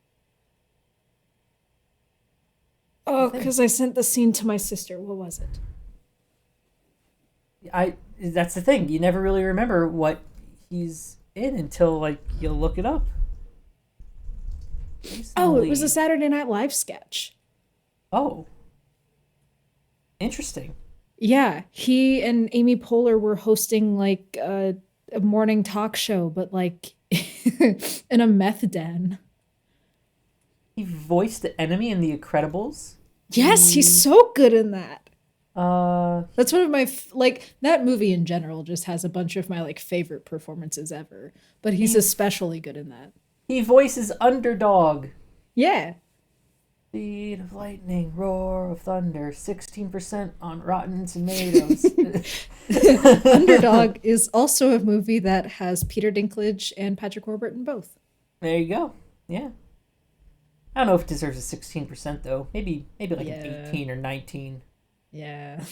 Oh, because I sent the scene to my sister. What was it? That's the thing. You never really remember what he's in until like you look it up. Oh, it was a Saturday Night Live sketch. Oh. Interesting. Yeah, he and Amy Poehler were hosting like a morning talk show, but like in a meth den. He voiced the enemy in The Incredibles. Yes, he's so good in that. That's one of my like that movie in general just has a bunch of my like favorite performances ever, but he's especially good in that. He voices Underdog. Yeah. Speed of lightning, roar of thunder, 16% on Rotten Tomatoes. Underdog is also a movie that has Peter Dinklage and Patrick Warburton both. There you go. Yeah. I don't know if it deserves a 16% though. Maybe like an 18 or 19. Yeah.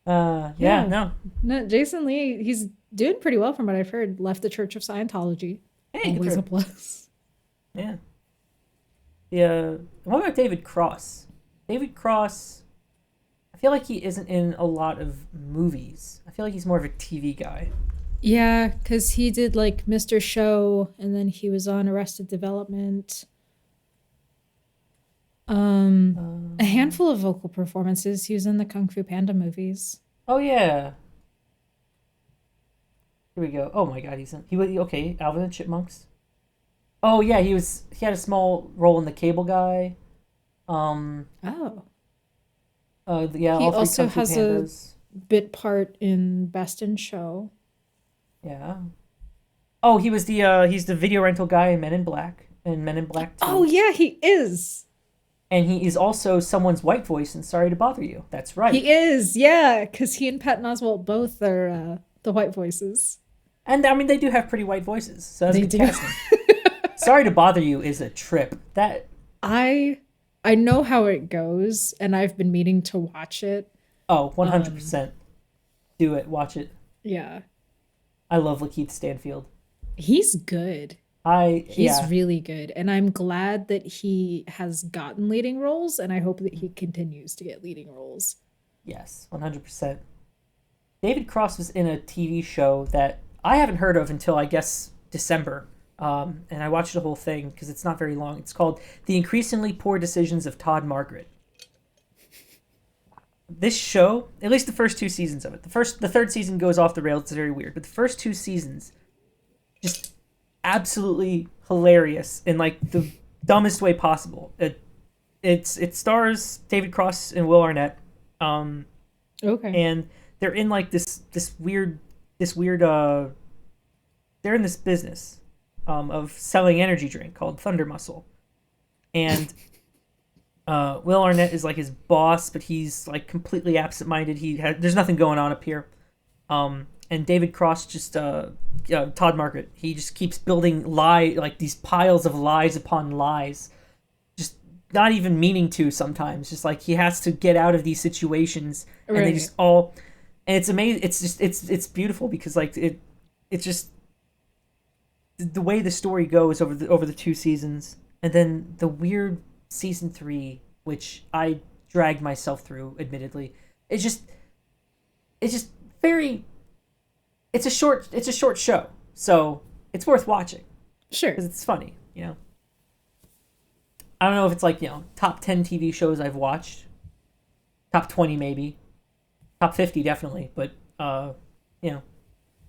No, Jason Lee, he's doing pretty well from what I've heard. Left the Church of Scientology. Hey, always a plus. Yeah. Yeah. What about David Cross? David Cross, I feel like he isn't in a lot of movies. I feel like he's more of a TV guy. Yeah, because he did like Mr. Show, and then he was on Arrested Development. A Um, handful of vocal performances. He was in the Kung Fu Panda movies. oh yeah, here we go. Oh my God, he was okay. Alvin and the Chipmunks. Oh yeah, he had a small role in the Cable Guy. Um, Oh. yeah, He all three also Kung Fu has a Pandas. bit part in Best in Show. Yeah. Oh, he's the video rental guy in Men in Black and Men in Black Oh 2. yeah, he is. And he is also someone's white voice in Sorry to Bother You. That's right. He is, yeah, because he and Patton Oswalt both are the white voices. And I mean they do have pretty white voices, so that's They good do. casting. Sorry to Bother You is a trip. That I I know how it goes, and I've been meaning to watch it. oh, Um, 100% do it. Watch it. yeah, I love Lakeith Stanfield. he's good. I He's yeah, really good, and I'm glad that he has gotten leading roles, and I hope that he continues to get leading roles. yes, 100%. David Cross was in a TV show that I haven't heard of until I guess December. And I watched the whole thing because it's not very long. It's called The Increasingly Poor Decisions of Todd Margaret. This show, at least the first two seasons of it, the third season goes off the rails. It's very weird, but the first two seasons, just absolutely hilarious in like the dumbest way possible. It stars David Cross and Will Arnett. Um, Okay. and they're in like this weird they're in this business of selling energy drink called Thunder Muscle, and Will Arnett is like his boss, but he's like completely absent-minded. There's nothing going on up here. And David Cross just Todd Margaret, he just keeps building like these piles of lies upon lies, just not even meaning to sometimes. Just like he has to get out of these situations, and they Right. just all, and it's amazing. It's just it's beautiful because like it's just the way the story goes over the two seasons, and then the weird season three, which I dragged myself through, admittedly. It's just it's just very it's a short show, so it's worth watching Sure. because it's funny. I don't know if it's like top 10 TV shows I've watched, top 20 maybe, top 50 definitely, but you know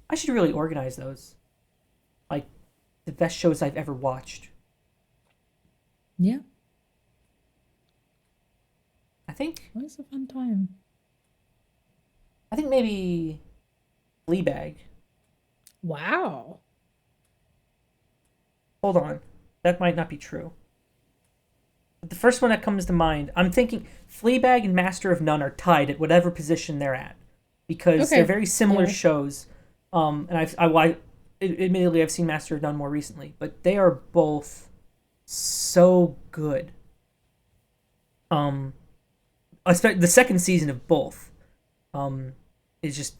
I should really organize those, like the best shows I've ever watched. Yeah. I think What was a fun time? I think maybe Fleabag. Wow. Hold on, that might not be true. But the first one that comes to mind, I'm thinking Fleabag and Master of None are tied at whatever position they're at because they're Okay. very similar Yeah. shows. And admittedly I've seen Master of None more recently, but they are both so good. Um, the second season of both um is just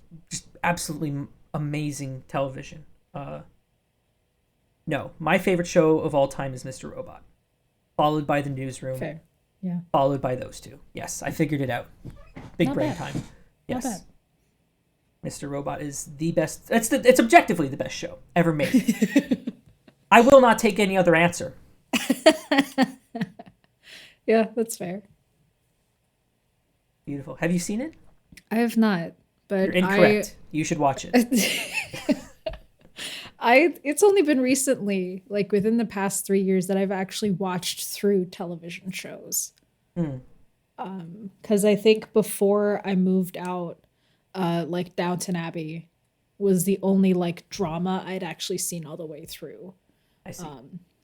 absolutely amazing television. No, my favorite show of all time is Mr. Robot, followed by The Newsroom, Fair. Yeah. followed by those two. Yes, I figured it out. Big Not brain bad. time. Not bad. Yes, Mr. Robot is the best. It's objectively the best show ever made. I will not take any other answer. Yeah, that's fair. Beautiful. Have you seen it? I have not, You're but incorrect. You should watch it. I it's only been recently, like within the past 3 years, that I've actually watched through television shows. Mm, Because I think before I moved out, like Downton Abbey was the only like drama I'd actually seen all the way through. I see.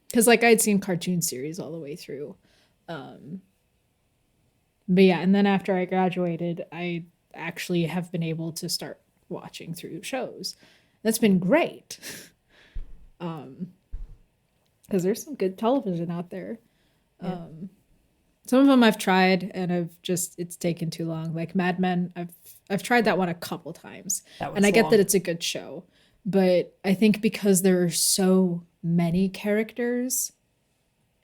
Because like I'd seen cartoon series all the way through. But yeah, and then after I graduated, I actually have been able to start watching through shows. That's been great. Because there's some good television out there. Yeah, Some of them I've tried and I've just it's taken too long. Like Mad Men, I've tried that one a couple times. that And I one's get that long. it's a good show. But I think because there are so many characters,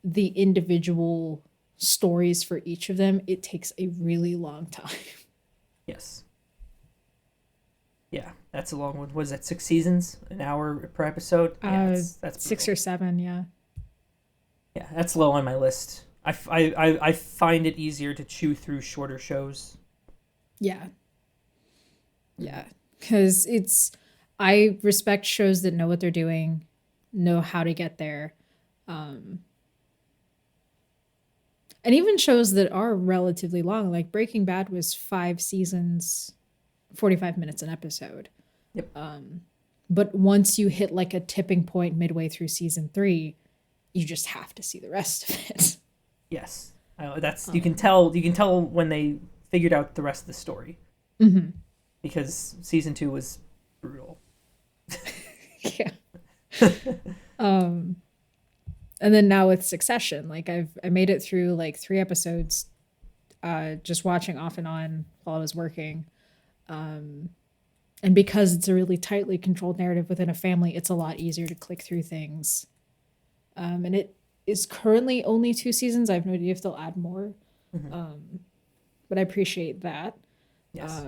the individual stories for each of them, it takes a really long time. Yes. Yeah. That's a long one. What is that? 6 seasons, an hour per episode. Yeah, that's 6 brutal. or 7, yeah. Yeah, that's low on my list. I find it easier to chew through shorter shows. Yeah. Yeah. Because I respect shows that know what they're doing, know how to get there. Um, and even shows that are relatively long, like Breaking Bad was 5 seasons, 45 minutes an episode. Yep. But once you hit like a tipping point midway through season 3, you just have to see the rest of it. Yes. You can tell when they figured out the rest of the story. Mm-hmm. Because season 2 was brutal. Yeah. And then now with Succession, like I made it through like 3 episodes, just watching off and on while I was working. And because it's a really tightly controlled narrative within a family, it's a lot easier to click through things. And it is currently only 2 seasons. I have no idea if they'll add more. Mm-hmm. But I appreciate that. Yes.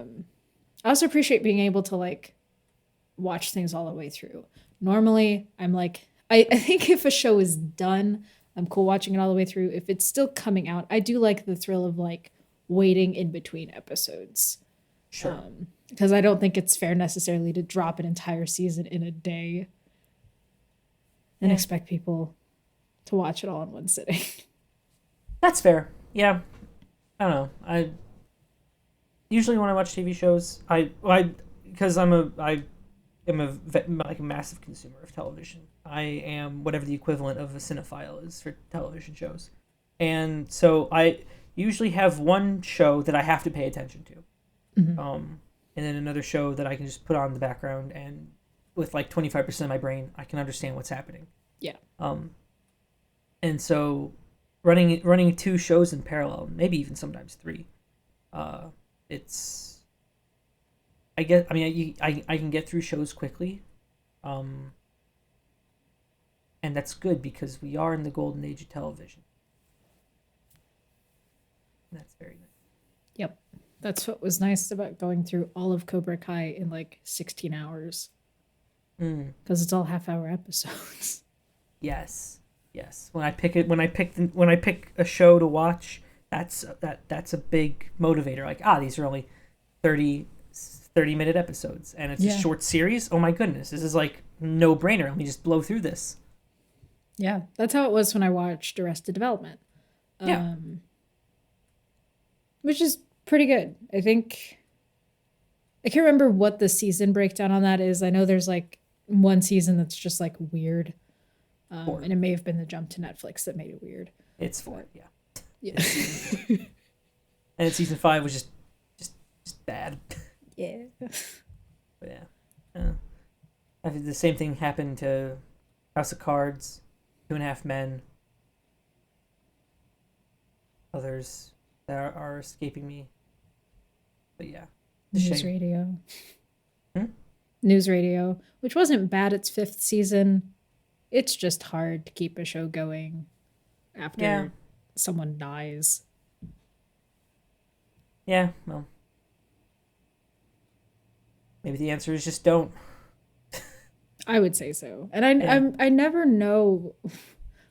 I also appreciate being able to like watch things all the way through. Normally, I'm like, I think if a show is done, I'm cool watching it all the way through. If it's still coming out, I do like the thrill of like waiting in between episodes. Sure. Because I don't think it's fair necessarily to drop an entire season in a day and expect people to watch it all in one sitting. That's fair. Yeah. I don't know. I usually when I watch TV shows, because I'm like a massive consumer of television. I am whatever the equivalent of a cinephile is for television shows. And so I usually have one show that I have to pay attention to. Mm-hmm. And then another show that I can just put on in the background, and with like 25% of my brain, I can understand what's happening. Yeah. And so running 2 shows in parallel, maybe even sometimes 3, it's I can get through shows quickly, and that's good because we are in the golden age of television. That's very nice. Yep. That's what was nice about going through all of Cobra Kai in like 16 hours. Because it's all half-hour episodes. Yes. When I pick a show to watch, that's a big motivator. Like, these are only 30-minute episodes, and it's a short series. Oh my goodness, this is like no brainer. Let me just blow through this. Yeah, that's how it was when I watched Arrested Development. Which is pretty good. I think I can't remember what the season breakdown on that is. I know there's like one season that's just like weird. And it may have been the jump to Netflix that made it weird. It's 4, yeah. And season 5 was just bad. Yeah. But yeah. I think the same thing happened to House of Cards, 2.5 Men. Others that are escaping me. But yeah. News Radio. News Radio, which wasn't bad its 5th season. It's just hard to keep a show going after someone dies. Yeah, well. Maybe the answer is just don't. I would say so. And I never know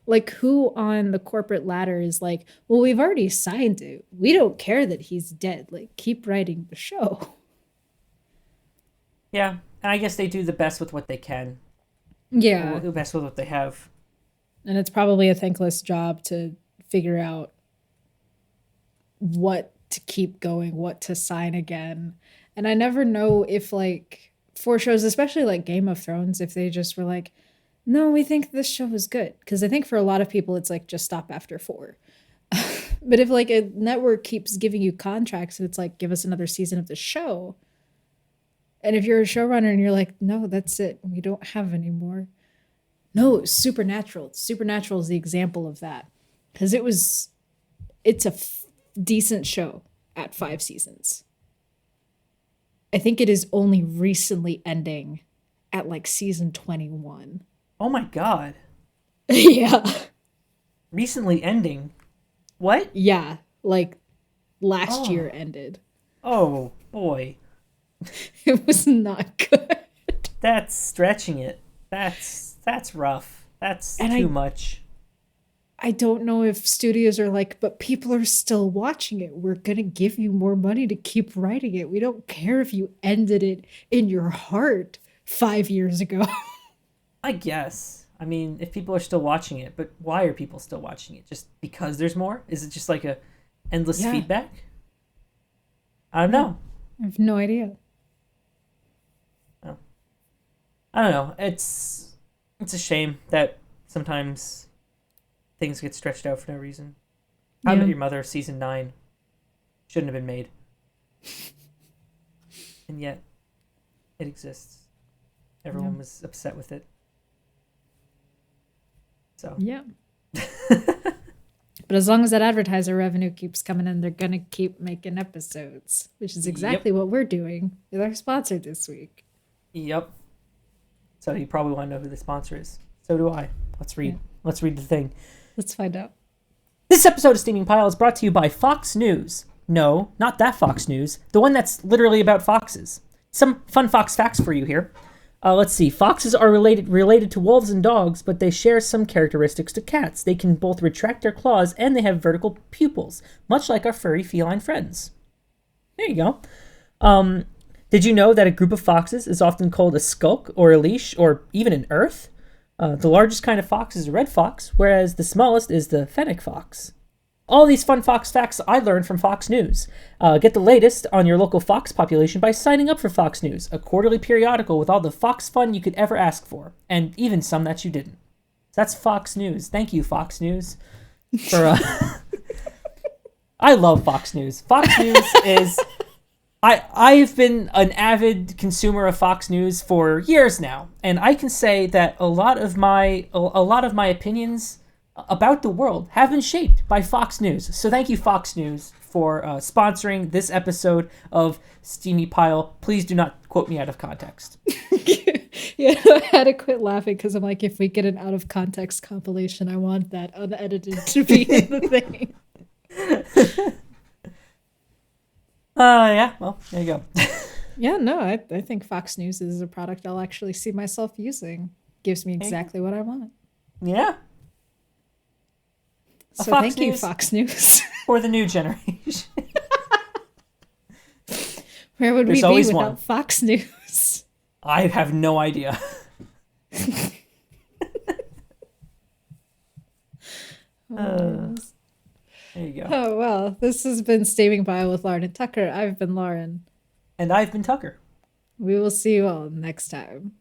like who on the corporate ladder is like, well, we've already signed it. We don't care that he's dead. Like, keep writing the show. Yeah, and I guess they do the best with what they can. Yeah. The best with what they have. And it's probably a thankless job to figure out what to keep going, what to sign again. And I never know if like for shows, especially like Game of Thrones, if they just were like, no, we think this show is good. Because I think for a lot of people, it's like, just stop after 4. But if like a network keeps giving you contracts and it's like, give us another season of the show. And if you're a showrunner and you're like, no, that's it. We don't have any more. No, Supernatural. Supernatural is the example of that. Because it's a decent show at 5 seasons. I think it is only recently ending at like season 21. Oh my god. Yeah. Recently ending? What? Yeah. Like last year ended. Oh boy. It was not good. That's stretching it. That's rough. That's And too much. I don't know if studios are like, but people are still watching it. We're going to give you more money to keep writing it. We don't care if you ended it in your heart 5 years ago. I guess. I mean, if people are still watching it, but why are people still watching it? Just because there's more? Is it just like a endless Yeah. feedback? I don't know. I have no idea. Oh. I don't know. It's a shame that sometimes things get stretched out for no reason. How I Yeah. Met Your Mother season 9 shouldn't have been made. And yet it exists. Everyone was upset with it. So Yeah. But as long as that advertiser revenue keeps coming in, they're going to keep making episodes, which is exactly what we're doing with our sponsor this week. Yep. So you probably want to know who the sponsor is. So do I. Let's read. Let's read the thing. Let's find out. This episode of Steaming Pile is brought to you by Fox News. No, not that Fox News. The one that's literally about foxes. Some fun fox facts for you here. Let's see. Foxes are related to wolves and dogs, but they share some characteristics to cats. They can both retract their claws and they have vertical pupils, much like our furry feline friends. There you go. Did you know that a group of foxes is often called a skulk or a leash or even an earth? The largest kind of fox is a red fox, whereas the smallest is the fennec fox. All these fun fox facts I learned from Fox News. Get the latest on your local fox population by signing up for Fox News, a quarterly periodical with all the fox fun you could ever ask for, and even some that you didn't. So that's Fox News. Thank you, Fox News. For I love Fox News. Fox News is... I've been an avid consumer of Fox News for years now, and I can say that a lot of my opinions about the world have been shaped by Fox News. So thank you, Fox News, for sponsoring this episode of Steamy Pile. Please do not quote me out of context. Yeah, I had to quit laughing because I'm like, if we get an out of context compilation, I want that unedited to be in the thing. Yeah, well, there you go. Yeah, no, I think Fox News is a product I'll actually see myself using. Gives me exactly what I want. Yeah. So thank you, Fox News. For the new generation. Where would There's we be always without one. Fox News? I have no idea. There you go. Oh, well, this has been Steaming Pile with Lauren and Tucker. I've been Lauren. And I've been Tucker. We will see you all next time.